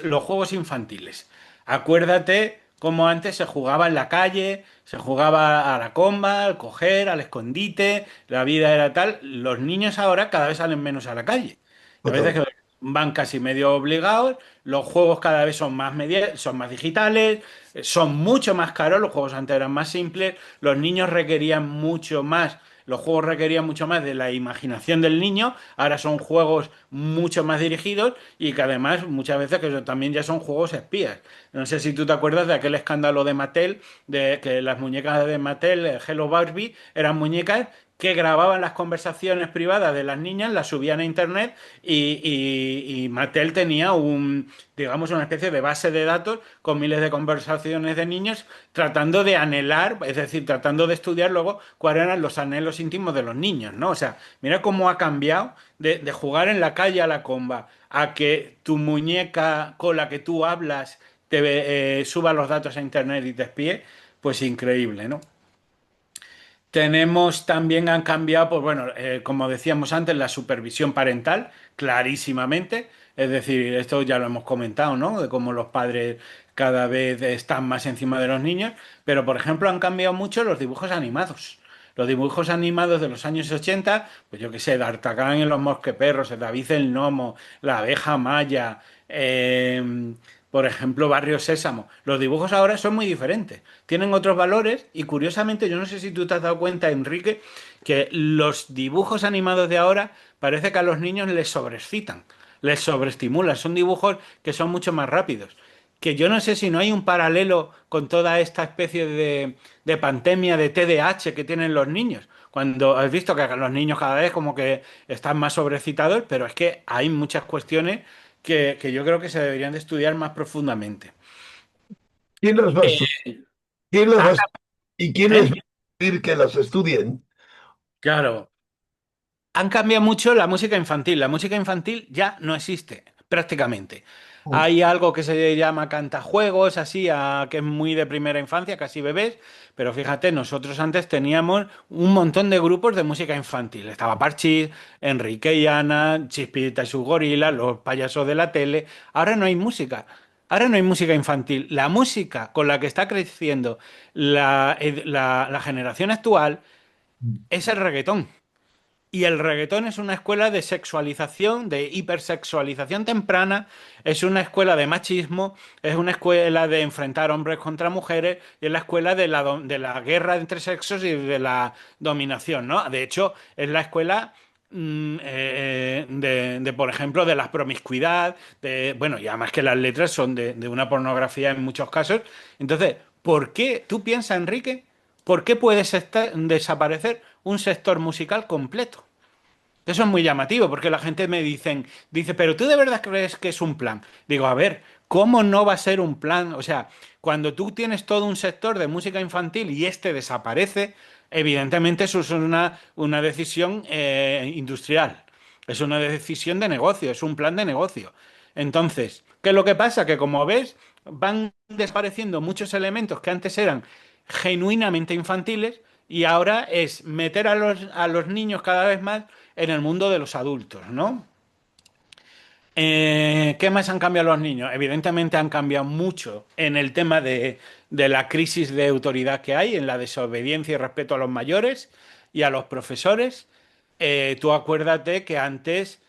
B: los juegos infantiles. Acuérdate cómo antes se jugaba en la calle, se jugaba a la comba, al coger, al escondite, la vida era tal. Los niños ahora cada vez salen menos a la calle. Y a veces
A: Total.
B: que van casi medio obligados, los juegos cada vez son son más digitales, son mucho más caros, los juegos antes eran más simples, los niños requerían mucho más los juegos requerían mucho más de la imaginación del niño, ahora son juegos mucho más dirigidos y que además muchas veces que también ya son juegos espías. No sé si tú te acuerdas de aquel escándalo de Mattel, de que las muñecas de Mattel, Hello Barbie, eran muñecas que grababan las conversaciones privadas de las niñas, las subían a internet y Mattel tenía digamos, una especie de base de datos con miles de conversaciones de niños tratando de anhelar, es decir, tratando de estudiar luego cuáles eran los anhelos íntimos de los niños, ¿no? O sea, mira cómo ha cambiado de jugar en la calle a la comba a que tu muñeca con la que tú hablas suba los datos a internet y te espíe, pues increíble, ¿no? Tenemos también, han cambiado, pues bueno, como decíamos antes, la supervisión parental, clarísimamente. Es decir, esto ya lo hemos comentado, ¿no? De cómo los padres cada vez están más encima de los niños. Pero, por ejemplo, han cambiado mucho los dibujos animados. Los dibujos animados de los años 80, pues yo qué sé, D'Artagnan y los mosqueperros, el David el Gnomo, la abeja Maya, por ejemplo, Barrio Sésamo. Los dibujos ahora son muy diferentes, tienen otros valores y curiosamente, yo no sé si tú te has dado cuenta, Enrique, que los dibujos animados de ahora parece que a los niños les sobreexcitan, les sobreestimulan, son dibujos que son mucho más rápidos. Que yo no sé si no hay un paralelo con toda esta especie de pandemia de TDAH que tienen los niños. Cuando has visto que los niños cada vez como que están más sobrecitados, pero es que hay muchas cuestiones que yo creo que se deberían de estudiar más profundamente.
A: ¿Quién las va a estudiar? ¿Quién las va a
B: Ah,
A: estudiar? ¿Y quién les
B: ¿eh?
A: va a pedir que las estudien?
B: Claro, han cambiado mucho la música infantil. La música infantil ya no existe, prácticamente. Hay algo que se llama cantajuegos, así, que es muy de primera infancia, casi bebés, pero fíjate, nosotros antes teníamos un montón de grupos de música infantil. Estaba Parchís, Enrique y Ana, Chispita y sus gorilas, los payasos de la tele. Ahora no hay música. Ahora no hay música infantil. La música con la que está creciendo la generación actual es el reggaetón. Y el reggaetón es una escuela de sexualización, de hipersexualización temprana, es una escuela de machismo, es una escuela de enfrentar hombres contra mujeres y es la escuela de la guerra entre sexos y de la dominación, ¿no? De hecho, es la escuela por ejemplo, de la promiscuidad, bueno, y además que las letras son de una pornografía en muchos casos. Entonces, ¿por qué tú piensas, Enrique? ¿Por qué puede desaparecer un sector musical completo? Eso es muy llamativo porque la gente dice, pero ¿tú de verdad crees que es un plan? Digo, a ver, ¿cómo no va a ser un plan? O sea, cuando tú tienes todo un sector de música infantil y este desaparece, evidentemente eso es una decisión industrial, es una decisión de negocio, es un plan de negocio. Entonces, ¿qué es lo que pasa? Que como ves, van desapareciendo muchos elementos que antes eran genuinamente infantiles y ahora es meter a los niños cada vez más en el mundo de los adultos, ¿no? ¿Qué más han cambiado los niños? Evidentemente han cambiado mucho en el tema de la crisis de autoridad que hay, en la desobediencia y respeto a los mayores y a los profesores. Tú acuérdate que antes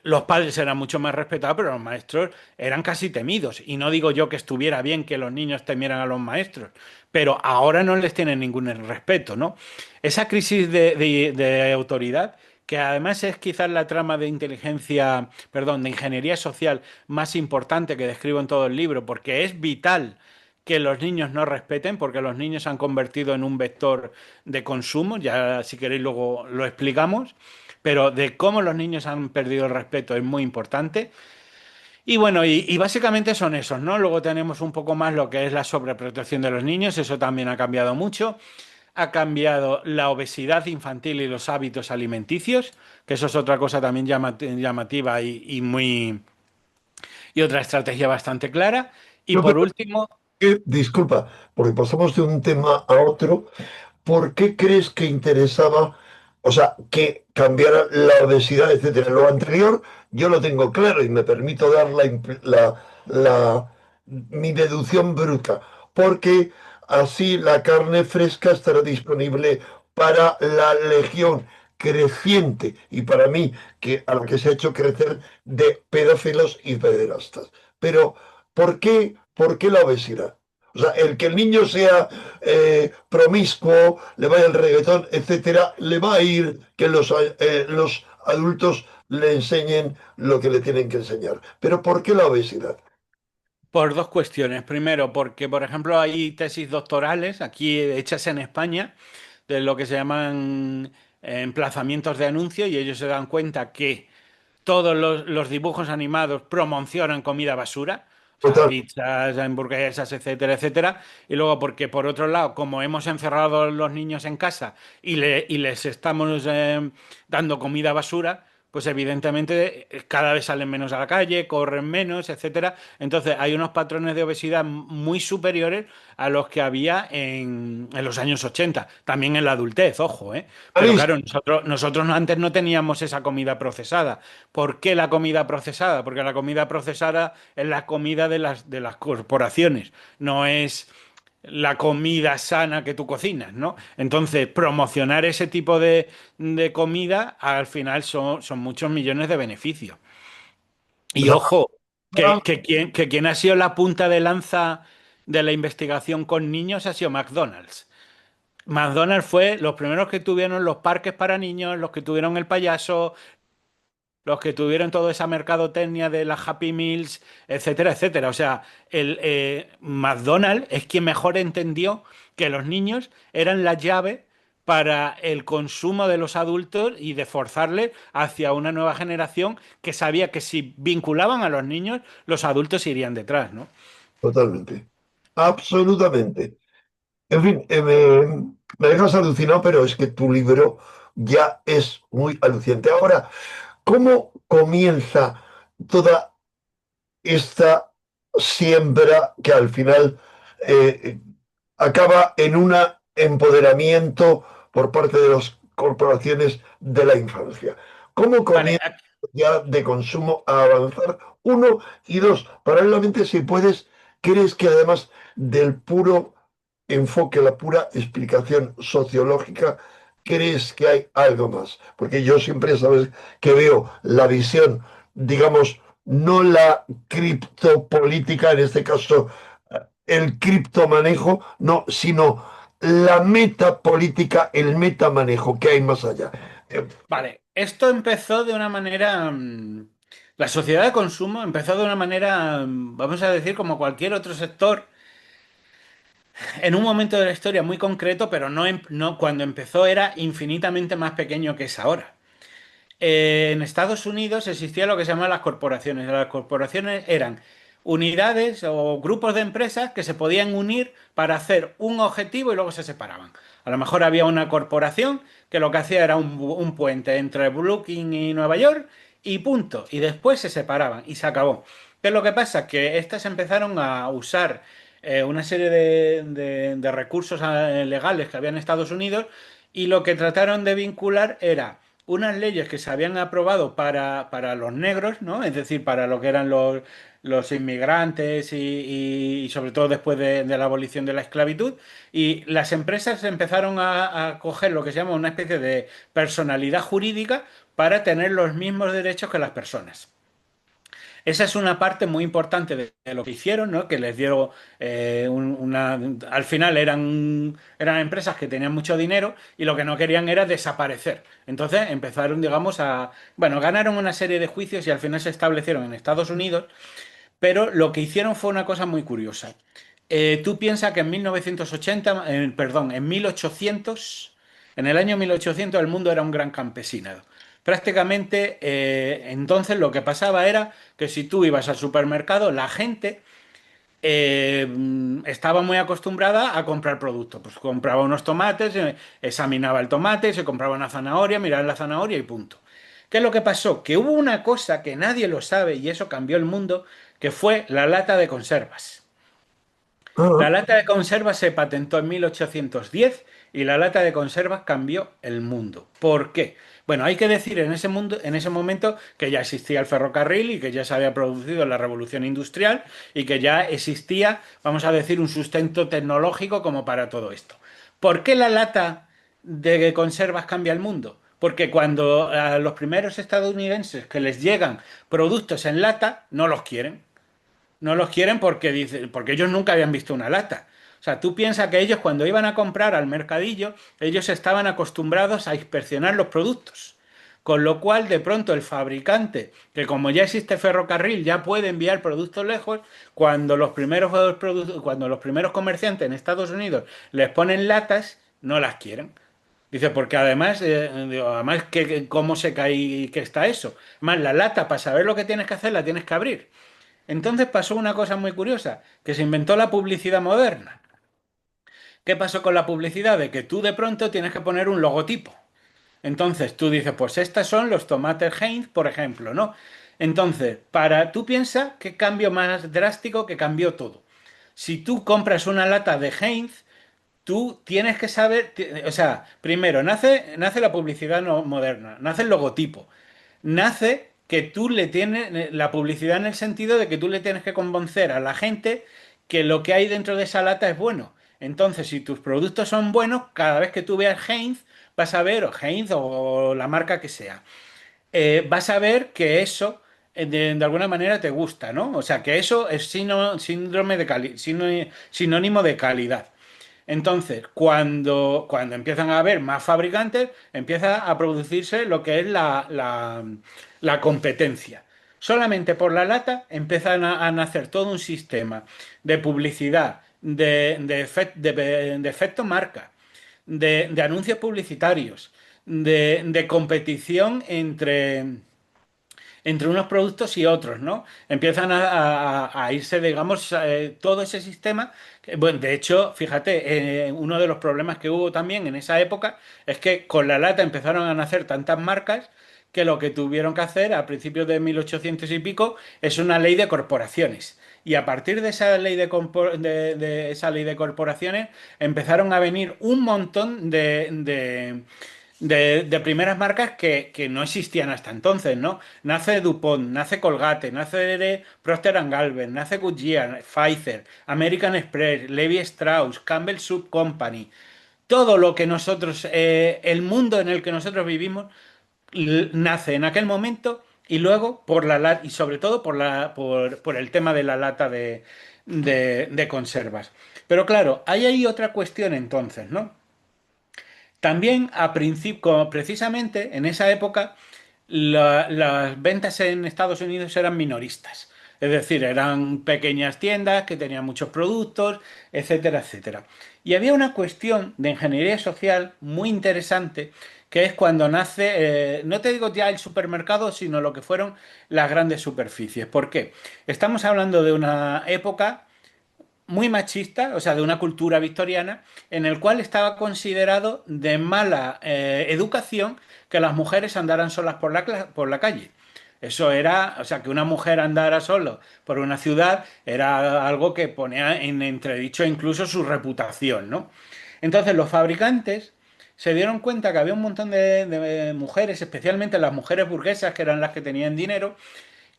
B: los padres eran mucho más respetados, pero los maestros eran casi temidos. Y no digo yo que estuviera bien que los niños temieran a los maestros, pero ahora no les tienen ningún respeto, ¿no? Esa crisis de autoridad que además es quizás la trama de inteligencia, perdón, de ingeniería social más importante que describo en todo el libro, porque es vital que los niños no respeten, porque los niños se han convertido en un vector de consumo, ya si queréis luego lo explicamos, pero de cómo los niños han perdido el respeto es muy importante. Y bueno, y básicamente son esos, ¿no? Luego tenemos un poco más lo que es la sobreprotección de los niños, eso también ha cambiado mucho. Ha cambiado la obesidad infantil y los hábitos alimenticios, que eso es otra cosa también llamativa y otra estrategia bastante clara. Y
A: Yo
B: por
A: creo
B: último,
A: que, disculpa, porque pasamos de un tema a otro. ¿Por qué crees que interesaba, o sea, que cambiara la obesidad, etcétera? Lo anterior yo lo tengo claro y me permito dar mi deducción bruta, porque así la carne fresca estará disponible para la legión creciente y para mí, que a la que se ha hecho crecer de pedófilos y pederastas. Pero, ¿por qué la obesidad? O sea, el que el niño sea promiscuo, le vaya el reggaetón, etcétera, le va a ir que los adultos le enseñen lo que le tienen que enseñar. Pero ¿por qué la obesidad?
B: Por dos cuestiones. Primero, porque, por ejemplo, hay tesis doctorales aquí hechas en España de lo que se llaman emplazamientos de anuncio y ellos se dan cuenta que todos los dibujos animados promocionan comida basura, o sea,
A: Total,
B: pizzas, hamburguesas, etcétera, etcétera. Y luego porque por otro lado, como hemos encerrado a los niños en casa y les estamos dando comida basura, pues evidentemente cada vez salen menos a la calle, corren menos, etcétera. Entonces hay unos patrones de obesidad muy superiores a los que había en los años 80, también en la adultez, ojo, ¿eh? Pero claro,
A: clarísimo,
B: nosotros antes no teníamos esa comida procesada. ¿Por qué la comida procesada? Porque la comida procesada es la comida de las corporaciones, no es la comida sana que tú cocinas, ¿no? Entonces, promocionar ese tipo de comida al final son muchos millones de beneficios.
A: o
B: Y
A: sea,
B: ojo, que quien ha sido la punta de lanza de la investigación con niños ha sido McDonald's. McDonald's fue los primeros que tuvieron los parques para niños, los que tuvieron el payaso, los que tuvieron toda esa mercadotecnia de las Happy Meals, etcétera, etcétera. O sea, el McDonald's es quien mejor entendió que los niños eran la llave para el consumo de los adultos y de forzarles hacia una nueva generación que sabía que si vinculaban a los niños, los adultos irían detrás, ¿no?
A: totalmente, absolutamente. En fin, me dejas alucinado, pero es que tu libro ya es muy alucinante. Ahora, ¿cómo comienza toda esta siembra que al final eh, acaba en un empoderamiento por parte de las corporaciones de la infancia? ¿Cómo
B: Vale,
A: comienza ya de consumo a avanzar? Uno y dos, paralelamente, si puedes, ¿crees que además del puro enfoque, la pura explicación sociológica, crees que hay algo más? Porque yo siempre, sabes, que veo la visión, digamos, no la criptopolítica, en este caso el criptomanejo, no, sino la metapolítica, el metamanejo que hay más allá.
B: vale, esto empezó de una manera, la sociedad de consumo empezó de una manera, vamos a decir, como cualquier otro sector, en un momento de la historia muy concreto, pero no cuando empezó era infinitamente más pequeño que es ahora. En Estados Unidos existía lo que se llaman las corporaciones. Las corporaciones eran unidades o grupos de empresas que se podían unir para hacer un objetivo y luego se separaban. A lo mejor había una corporación que lo que hacía era un puente entre Brooklyn y Nueva York y punto. Y después se separaban y se acabó. ¿Qué es lo que pasa? Que estas empezaron a usar una serie de recursos legales que había en Estados Unidos y lo que trataron de vincular era unas leyes que se habían aprobado para los negros, ¿no? Es decir, para lo que eran los inmigrantes y sobre todo después de la abolición de la esclavitud. Y las empresas empezaron a coger lo que se llama una especie de personalidad jurídica para tener los mismos derechos que las personas. Esa es una parte muy importante de lo que hicieron, ¿no? Que les dieron al final eran empresas que tenían mucho dinero y lo que no querían era desaparecer. Entonces empezaron, digamos, bueno, ganaron una serie de juicios y al final se establecieron en Estados Unidos, pero lo que hicieron fue una cosa muy curiosa. Tú piensas que en 1980, perdón, en 1800, en el año 1800 el mundo era un gran campesinado. Prácticamente entonces lo que pasaba era que si tú ibas al supermercado, la gente estaba muy acostumbrada a comprar productos. Pues compraba unos tomates, examinaba el tomate, se compraba una zanahoria, miraba la zanahoria y punto. ¿Qué es lo que pasó? Que hubo una cosa que nadie lo sabe y eso cambió el mundo, que fue la lata de conservas. La
A: Ah,
B: lata de conservas se patentó en 1810 y la lata de conservas cambió el mundo. ¿Por qué? Bueno, hay que decir en ese momento que ya existía el ferrocarril y que ya se había producido la revolución industrial y que ya existía, vamos a decir, un sustento tecnológico como para todo esto. ¿Por qué la lata de conservas cambia el mundo? Porque cuando a los primeros estadounidenses que les llegan productos en lata, no los quieren. No los quieren porque porque ellos nunca habían visto una lata. O sea, tú piensas que ellos cuando iban a comprar al mercadillo, ellos estaban acostumbrados a inspeccionar los productos. Con lo cual, de pronto, el fabricante, que como ya existe ferrocarril, ya puede enviar productos lejos, cuando los primeros comerciantes en Estados Unidos les ponen latas, no las quieren. Dice, porque además, digo, además ¿cómo se cae que está eso? Más la lata, para saber lo que tienes que hacer, la tienes que abrir. Entonces pasó una cosa muy curiosa, que se inventó la publicidad moderna. ¿Qué pasó con la publicidad? De que tú de pronto tienes que poner un logotipo. Entonces tú dices, pues estos son los tomates Heinz, por ejemplo, ¿no? Entonces, tú piensas qué cambio más drástico que cambió todo. Si tú compras una lata de Heinz, tú tienes que saber, o sea, primero nace la publicidad moderna, nace el logotipo, nace que tú le tienes la publicidad en el sentido de que tú le tienes que convencer a la gente que lo que hay dentro de esa lata es bueno. Entonces, si tus productos son buenos, cada vez que tú veas Heinz, vas a ver, o Heinz o la marca que sea, vas a ver que eso de alguna manera te gusta, ¿no? O sea, que eso es síndrome de sinónimo de calidad. Entonces, cuando empiezan a haber más fabricantes, empieza a producirse lo que es la competencia. Solamente por la lata empiezan a nacer todo un sistema de publicidad, de efecto marca, de anuncios publicitarios, de competición entre unos productos y otros, ¿no? Empiezan a irse, digamos, todo ese sistema. Bueno, de hecho, fíjate, uno de los problemas que hubo también en esa época es que con la lata empezaron a nacer tantas marcas que lo que tuvieron que hacer a principios de 1800 y pico es una ley de corporaciones. Y a partir de esa ley de esa ley de corporaciones empezaron a venir un montón de primeras marcas que no existían hasta entonces, ¿no? Nace DuPont, nace Colgate, nace Procter Gamble, nace Goodyear, Pfizer, American Express, Levi Strauss, Campbell Soup Company. Todo lo que nosotros, el mundo en el que nosotros vivimos, nace en aquel momento y luego por la y sobre todo por el tema de la lata de conservas. Pero claro, hay ahí otra cuestión entonces, ¿no? También a principio, precisamente en esa época, las ventas en Estados Unidos eran minoristas. Es decir, eran pequeñas tiendas que tenían muchos productos, etcétera, etcétera. Y había una cuestión de ingeniería social muy interesante, que es cuando nace, no te digo ya el supermercado, sino lo que fueron las grandes superficies. ¿Por qué? Estamos hablando de una época muy machista, o sea, de una cultura victoriana, en el cual estaba considerado de mala educación que las mujeres andaran solas por la calle. Eso era, o sea, que una mujer andara solo por una ciudad era algo que ponía en entredicho incluso su reputación, ¿no? Entonces los fabricantes se dieron cuenta que había un montón de mujeres, especialmente las mujeres burguesas, que eran las que tenían dinero,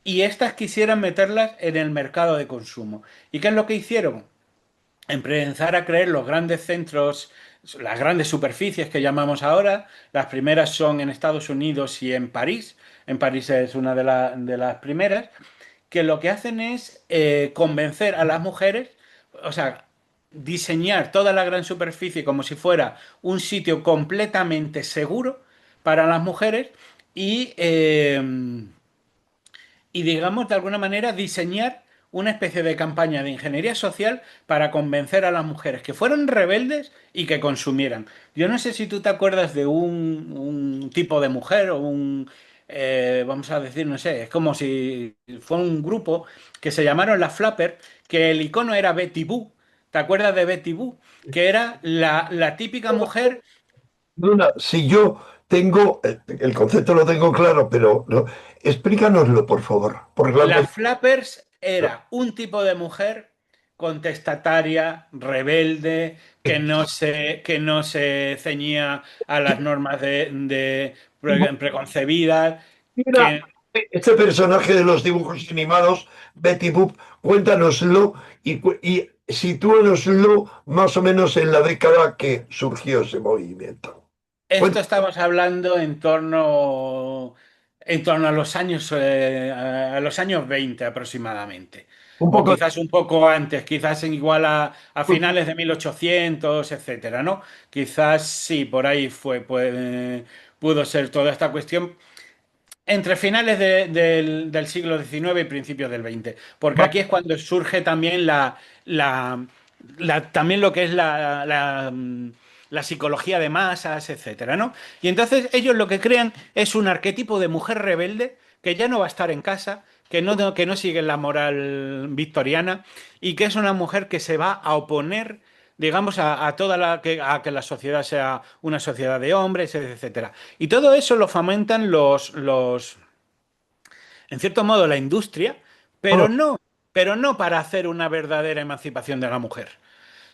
B: y estas quisieran meterlas en el mercado de consumo. ¿Y qué es lo que hicieron? Empezar a creer los grandes centros, las grandes superficies que llamamos ahora. Las primeras son en Estados Unidos y en París. En París es una de las primeras, que lo que hacen es convencer a las mujeres, o sea, diseñar toda la gran superficie como si fuera un sitio completamente seguro para las mujeres y, y digamos, de alguna manera, diseñar una especie de campaña de ingeniería social para convencer a las mujeres que fueran rebeldes y que consumieran. Yo no sé si tú te acuerdas de un tipo de mujer o vamos a decir, no sé, es como si fue un grupo que se llamaron las Flapper, que el icono era Betty Boo. ¿Te acuerdas de Betty Boo? Que era la típica mujer.
A: Luna, si yo tengo, el concepto lo tengo claro, pero explícanoslo, por favor, porque la
B: Las flappers era un tipo de mujer contestataria, rebelde, que no se ceñía a las normas preconcebidas,
A: Mira,
B: que
A: este personaje de los dibujos animados, Betty Boop, cuéntanoslo y sitúanoslo más o menos en la década que surgió ese movimiento.
B: esto
A: Cuéntanos.
B: estamos hablando en torno a los años 20 aproximadamente.
A: Un
B: o
A: poco.
B: quizás un poco antes, quizás igual a finales de 1800, etcétera, ¿no? Quizás sí, por ahí pudo ser toda esta cuestión entre finales del siglo XIX y principios del XX, porque aquí es cuando surge también la- también lo que es la psicología de masas, etcétera, ¿no? Y entonces ellos lo que crean es un arquetipo de mujer rebelde que ya no va a estar en casa, que no sigue la moral victoriana y que es una mujer que se va a oponer, digamos, a toda a que la sociedad sea una sociedad de hombres, etcétera. Y todo eso lo fomentan en cierto modo, la industria,
A: Oh,
B: pero no para hacer una verdadera emancipación de la mujer,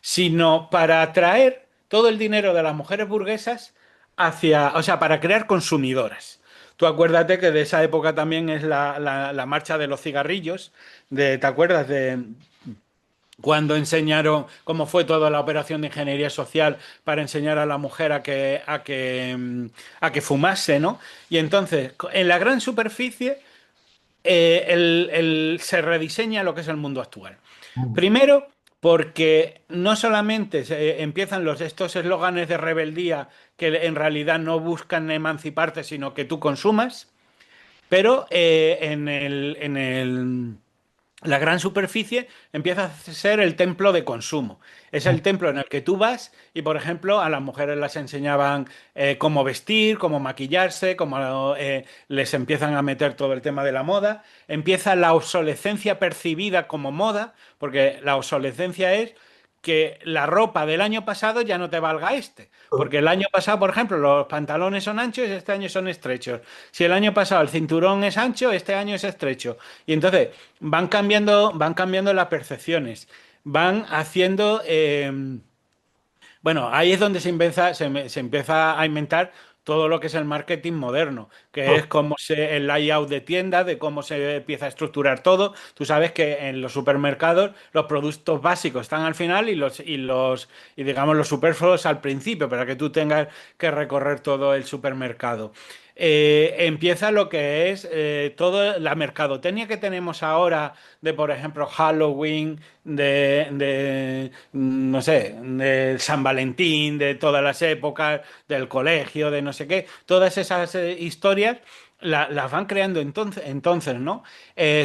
B: sino para atraer todo el dinero de las mujeres burguesas hacia, o sea, para crear consumidoras. Tú acuérdate que de esa época también es la marcha de los cigarrillos, ¿te acuerdas de cuando enseñaron cómo fue toda la operación de ingeniería social para enseñar a la mujer a que fumase, ¿no? Y entonces, en la gran superficie se rediseña lo que es el mundo actual. Primero, porque no solamente empiezan estos eslóganes de rebeldía que en realidad no buscan emanciparte, sino que tú consumas, pero la gran superficie empieza a ser el templo de consumo. Es el templo en el que tú vas y, por ejemplo, a las mujeres las enseñaban cómo vestir, cómo maquillarse, cómo les empiezan a meter todo el tema de la moda. Empieza la obsolescencia percibida como moda, porque la obsolescencia es que la ropa del año pasado ya no te valga este. Porque el año pasado, por ejemplo, los pantalones son anchos y este año son estrechos. Si el año pasado el cinturón es ancho, este año es estrecho. Y entonces van cambiando las percepciones, van haciendo, bueno, ahí es donde se empieza a inventar todo lo que es el marketing moderno, que es el layout de tiendas, de cómo se empieza a estructurar todo. Tú sabes que en los supermercados los productos básicos están al final y digamos los superfluos al principio, para que tú tengas que recorrer todo el supermercado. Empieza lo que es toda la mercadotecnia que tenemos ahora de, por ejemplo, Halloween, no sé, de San Valentín, de todas las épocas, del colegio, de no sé qué, todas esas historias las van creando entonces, ¿no?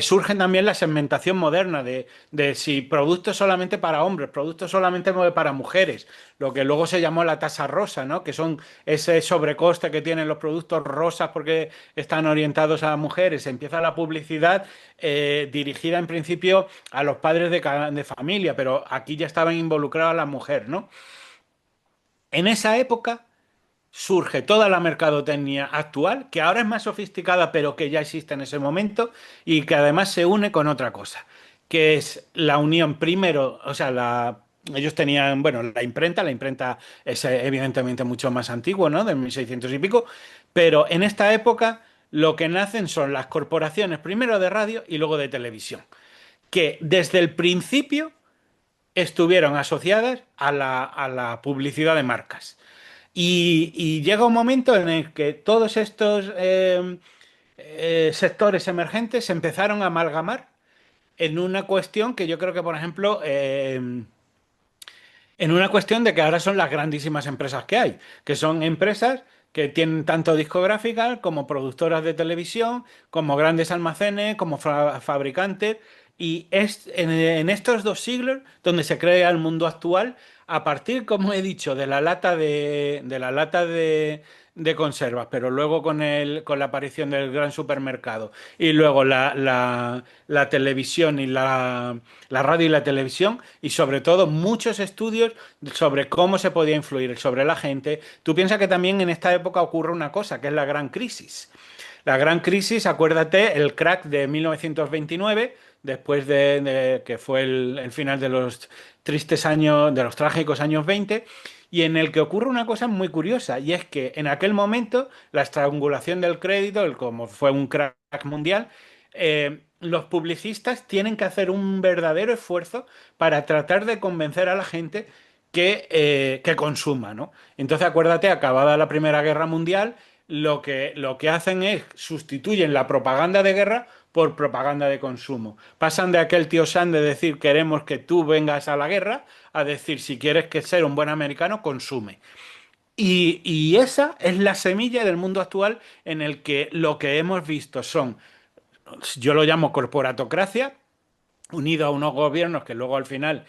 B: Surgen también la segmentación moderna de si productos solamente para hombres, productos solamente para mujeres, lo que luego se llamó la tasa rosa, ¿no? Que son ese sobrecoste que tienen los productos rosas porque están orientados a mujeres. Empieza la publicidad dirigida en principio a los padres de familia, pero aquí ya estaban involucradas las mujeres, ¿no? En esa época surge toda la mercadotecnia actual, que ahora es más sofisticada, pero que ya existe en ese momento, y que además se une con otra cosa, que es la unión primero, o sea, ellos tenían, bueno, la imprenta es evidentemente mucho más antiguo, ¿no? De 1600 y pico, pero en esta época lo que nacen son las corporaciones, primero de radio y luego de televisión, que desde el principio estuvieron asociadas a la publicidad de marcas. Y llega un momento en el que todos estos sectores emergentes se empezaron a amalgamar en una cuestión que yo creo que, por ejemplo, en una cuestión de que ahora son las grandísimas empresas que hay, que son empresas que tienen tanto discográficas como productoras de televisión, como grandes almacenes, como fabricantes, y es en estos dos siglos donde se crea el mundo actual, a partir, como he dicho, de conservas, pero luego con la aparición del gran supermercado y luego la televisión y la radio y la televisión y sobre todo muchos estudios sobre cómo se podía influir sobre la gente. Tú piensas que también en esta época ocurre una cosa, que es la gran crisis. La gran crisis, acuérdate, el crack de 1929, después de que fue el final de los tristes años, de los trágicos años 20, y en el que ocurre una cosa muy curiosa, y es que en aquel momento la estrangulación del crédito, como fue un crack mundial, los publicistas tienen que hacer un verdadero esfuerzo para tratar de convencer a la gente que consuma, ¿no? Entonces, acuérdate, acabada la Primera Guerra Mundial, lo que hacen es sustituyen la propaganda de guerra por propaganda de consumo. Pasan de aquel tío Sam de decir queremos que tú vengas a la guerra a decir si quieres que ser un buen americano, consume. Y esa es la semilla del mundo actual en el que lo que hemos visto son, yo lo llamo corporatocracia, unido a unos gobiernos que luego al final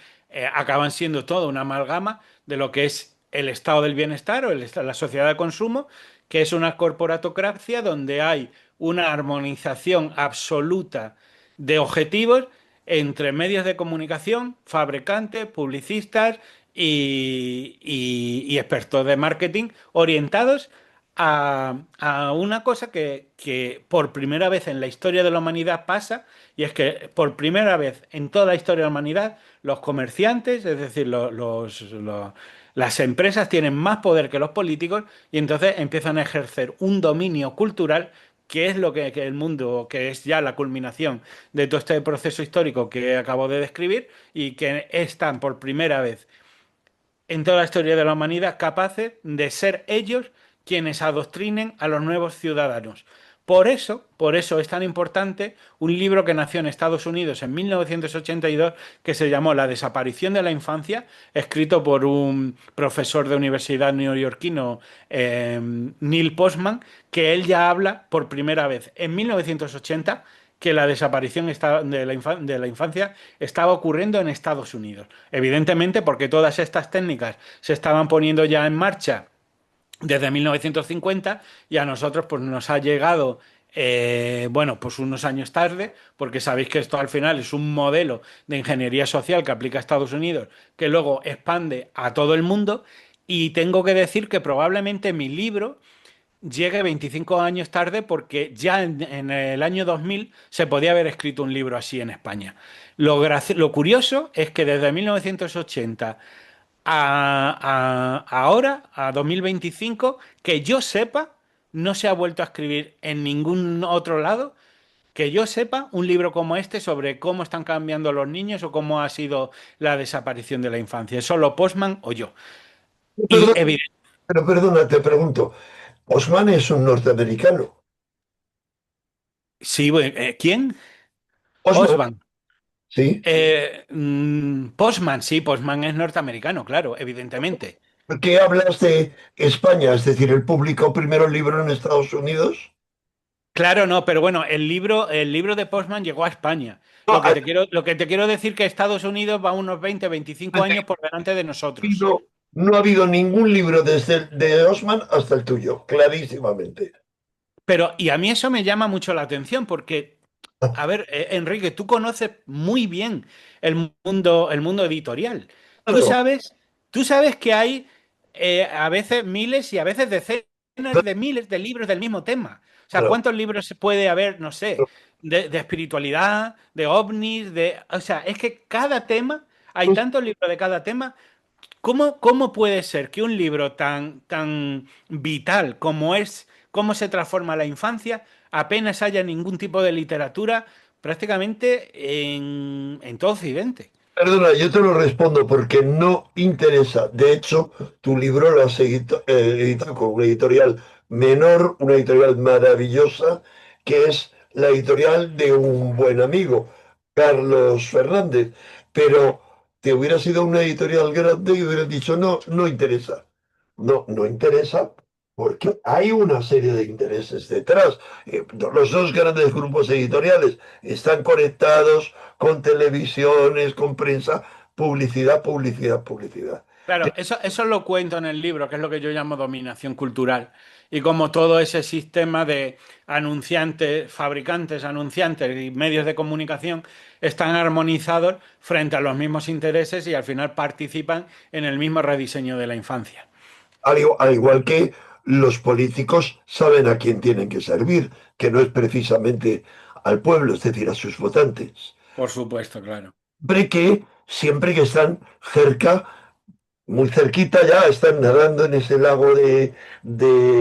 B: acaban siendo toda una amalgama de lo que es el estado del bienestar o la sociedad de consumo, que es una corporatocracia donde hay una armonización absoluta de objetivos entre medios de comunicación, fabricantes, publicistas y expertos de marketing orientados a una cosa que por primera vez en la historia de la humanidad pasa, y es que por primera vez en toda la historia de la humanidad los comerciantes, es decir, las empresas tienen más poder que los políticos y entonces empiezan a ejercer un dominio cultural que es lo que el mundo, que es ya la culminación de todo este proceso histórico que acabo de describir y que están por primera vez en toda la historia de la humanidad capaces de ser ellos quienes adoctrinen a los nuevos ciudadanos. Por eso es tan importante un libro que nació en Estados Unidos en 1982 que se llamó La desaparición de la infancia, escrito por un profesor de universidad neoyorquino, Neil Postman, que él ya habla por primera vez en 1980 que la desaparición de la infancia estaba ocurriendo en Estados Unidos. Evidentemente, porque todas estas técnicas se estaban poniendo ya en marcha desde 1950 y a nosotros pues nos ha llegado, bueno, pues unos años tarde, porque sabéis que esto al final es un modelo de ingeniería social que aplica a Estados Unidos, que luego expande a todo el mundo. Y tengo que decir que probablemente mi libro llegue 25 años tarde porque ya en el año 2000 se podía haber escrito un libro así en España. Lo curioso es que desde 1980 ahora, a 2025, que yo sepa, no se ha vuelto a escribir en ningún otro lado, que yo sepa, un libro como este sobre cómo están cambiando los niños o cómo ha sido la desaparición de la infancia. Solo Postman o yo. Y
A: Perdón, pero perdona, te pregunto, Osman es un norteamericano.
B: sí, ¿quién?
A: Osman,
B: Osman.
A: sí.
B: Postman, sí, Postman es norteamericano, claro, evidentemente.
A: ¿Por qué hablas de España? Es decir, él publicó primero el libro en Estados Unidos.
B: Claro, no, pero bueno, el libro de Postman llegó a España.
A: No, ha
B: Lo que te quiero decir que Estados Unidos va unos 20, 25 años por delante de nosotros.
A: no ha habido ningún libro desde el de Osman hasta el tuyo, clarísimamente.
B: Pero, y a mí eso me llama mucho la atención porque, a ver, Enrique, tú conoces muy bien el mundo editorial. Tú
A: Claro,
B: sabes, tú sabes que hay a veces miles y a veces decenas de miles de libros del mismo tema. O sea,
A: claro.
B: ¿cuántos libros se puede haber, no sé, de espiritualidad, de ovnis, o sea, es que cada tema, hay
A: Pues,
B: tantos libros de cada tema. ¿Cómo puede ser que un libro tan vital como es cómo se transforma la infancia apenas haya ningún tipo de literatura prácticamente en todo Occidente?
A: perdona, yo te lo respondo porque no interesa. De hecho, tu libro lo has editado con una editorial menor, una editorial maravillosa, que es la editorial de un buen amigo, Carlos Fernández. Pero te hubiera sido una editorial grande y hubieras dicho, no, no interesa. No, no interesa porque hay una serie de intereses detrás. Los dos grandes grupos editoriales están conectados con televisiones, con prensa, publicidad, publicidad, publicidad.
B: Claro, eso lo cuento en el libro, que es lo que yo llamo dominación cultural. Y como todo ese sistema de anunciantes, fabricantes, anunciantes y medios de comunicación están armonizados frente a los mismos intereses y al final participan en el mismo rediseño de la infancia.
A: Al igual que los políticos saben a quién tienen que servir, que no es precisamente al pueblo, es decir, a sus votantes.
B: Por supuesto, claro.
A: Siempre que están cerca, muy cerquita ya, están nadando en ese lago de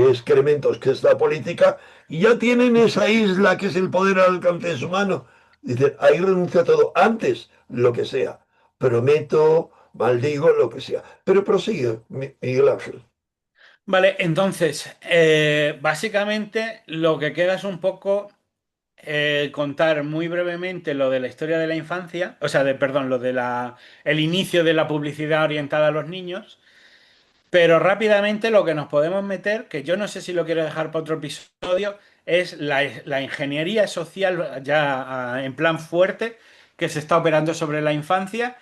A: excrementos que es la política, y ya tienen esa isla que es el poder al alcance de su mano. Dicen, ahí renuncia a todo, antes lo que sea. Prometo, maldigo, lo que sea. Pero prosigue, Miguel Ángel.
B: Vale, entonces, básicamente lo que queda es un poco. contar muy brevemente lo de la historia de la infancia, o sea, perdón, el inicio de la publicidad orientada a los niños. Pero rápidamente lo que nos podemos meter, que yo no sé si lo quiero dejar para otro episodio, es la ingeniería social ya en plan fuerte que se está operando sobre la infancia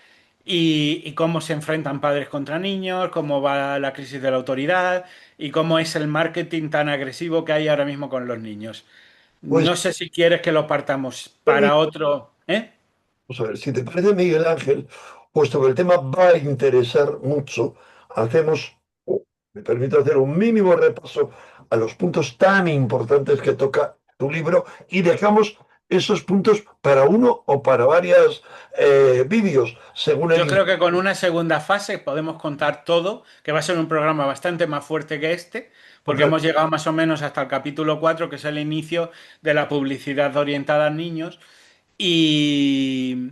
B: y cómo se enfrentan padres contra niños, cómo va la crisis de la autoridad y cómo es el marketing tan agresivo que hay ahora mismo con los niños.
A: Pues
B: No sé si quieres que lo partamos
A: Tony,
B: para otro, ¿eh?
A: vamos a ver, si te parece, Miguel Ángel, puesto que el tema va a interesar mucho, hacemos, me permito hacer un mínimo repaso a los puntos tan importantes que toca tu libro y dejamos esos puntos para uno o para varios vídeos, según
B: Yo
A: el...
B: creo que con una segunda fase podemos contar todo, que va a ser un programa bastante más fuerte que este, porque hemos
A: Correcto.
B: llegado más o menos hasta el capítulo 4, que es el inicio de la publicidad orientada a niños. Y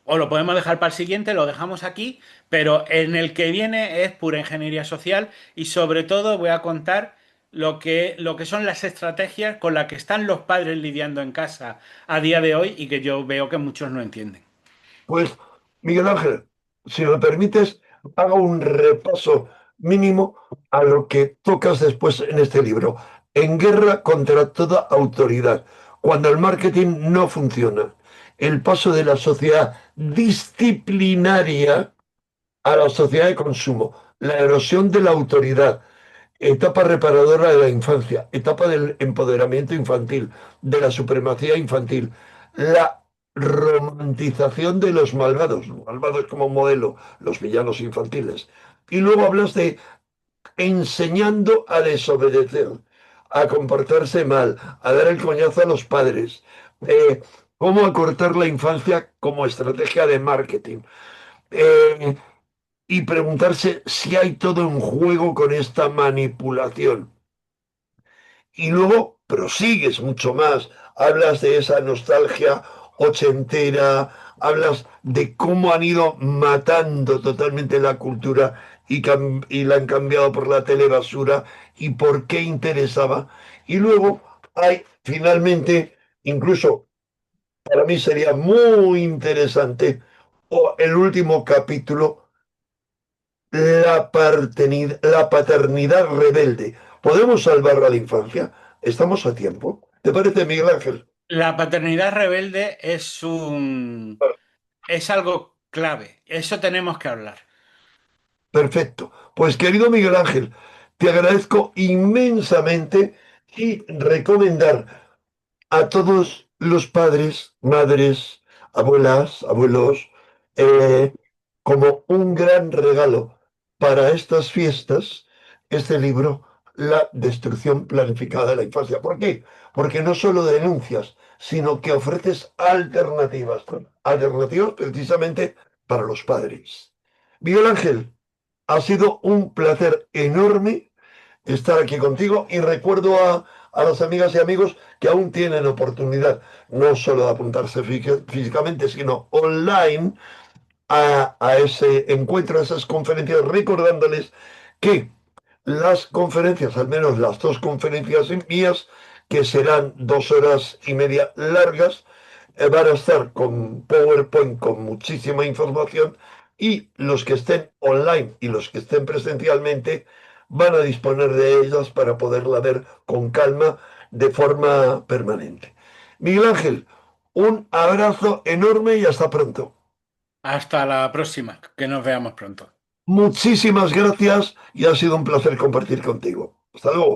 B: o lo podemos dejar para el siguiente, lo dejamos aquí, pero en el que viene es pura ingeniería social y sobre todo voy a contar lo que son las estrategias con las que están los padres lidiando en casa a día de hoy y que yo veo que muchos no entienden.
A: Pues, Miguel Ángel, si me permites, haga un repaso mínimo a lo que tocas después en este libro. En guerra contra toda autoridad, cuando el marketing no funciona, el paso de la sociedad disciplinaria a la sociedad de consumo, la erosión de la autoridad, etapa reparadora de la infancia, etapa del empoderamiento infantil, de la supremacía infantil, la romantización de los malvados como modelo, los villanos infantiles. Y luego hablas de enseñando a desobedecer, a comportarse mal, a dar el coñazo a los padres, cómo acortar la infancia como estrategia de marketing. Eh, y preguntarse si hay todo en juego con esta manipulación. Y luego prosigues mucho más, hablas de esa nostalgia ochentera, hablas de cómo han ido matando totalmente la cultura y la han cambiado por la telebasura y por qué interesaba. Y luego hay finalmente, incluso para mí sería muy interesante, el último capítulo, la paternidad rebelde. ¿Podemos salvar a la infancia? Estamos a tiempo. ¿Te parece, Miguel Ángel?
B: La paternidad rebelde es algo clave. Eso tenemos que hablar.
A: Perfecto. Pues querido Miguel Ángel, te agradezco inmensamente y recomendar a todos los padres, madres, abuelas, abuelos, eh, como un gran regalo para estas fiestas, este libro, La destrucción planificada de la infancia. ¿Por qué? Porque no solo denuncias, sino que ofreces alternativas, alternativas precisamente para los padres. Miguel Ángel, ha sido un placer enorme estar aquí contigo y recuerdo a las amigas y amigos que aún tienen oportunidad no solo de apuntarse físicamente, sino online a ese encuentro, a esas conferencias, recordándoles que las conferencias, al menos las dos conferencias mías, que serán 2 horas y media largas, van a estar con PowerPoint, con muchísima información, y los que estén online y los que estén presencialmente van a disponer de ellas para poderla ver con calma de forma permanente. Miguel Ángel, un abrazo enorme y hasta pronto.
B: Hasta la próxima, que nos veamos pronto.
A: Muchísimas gracias y ha sido un placer compartir contigo. Hasta luego.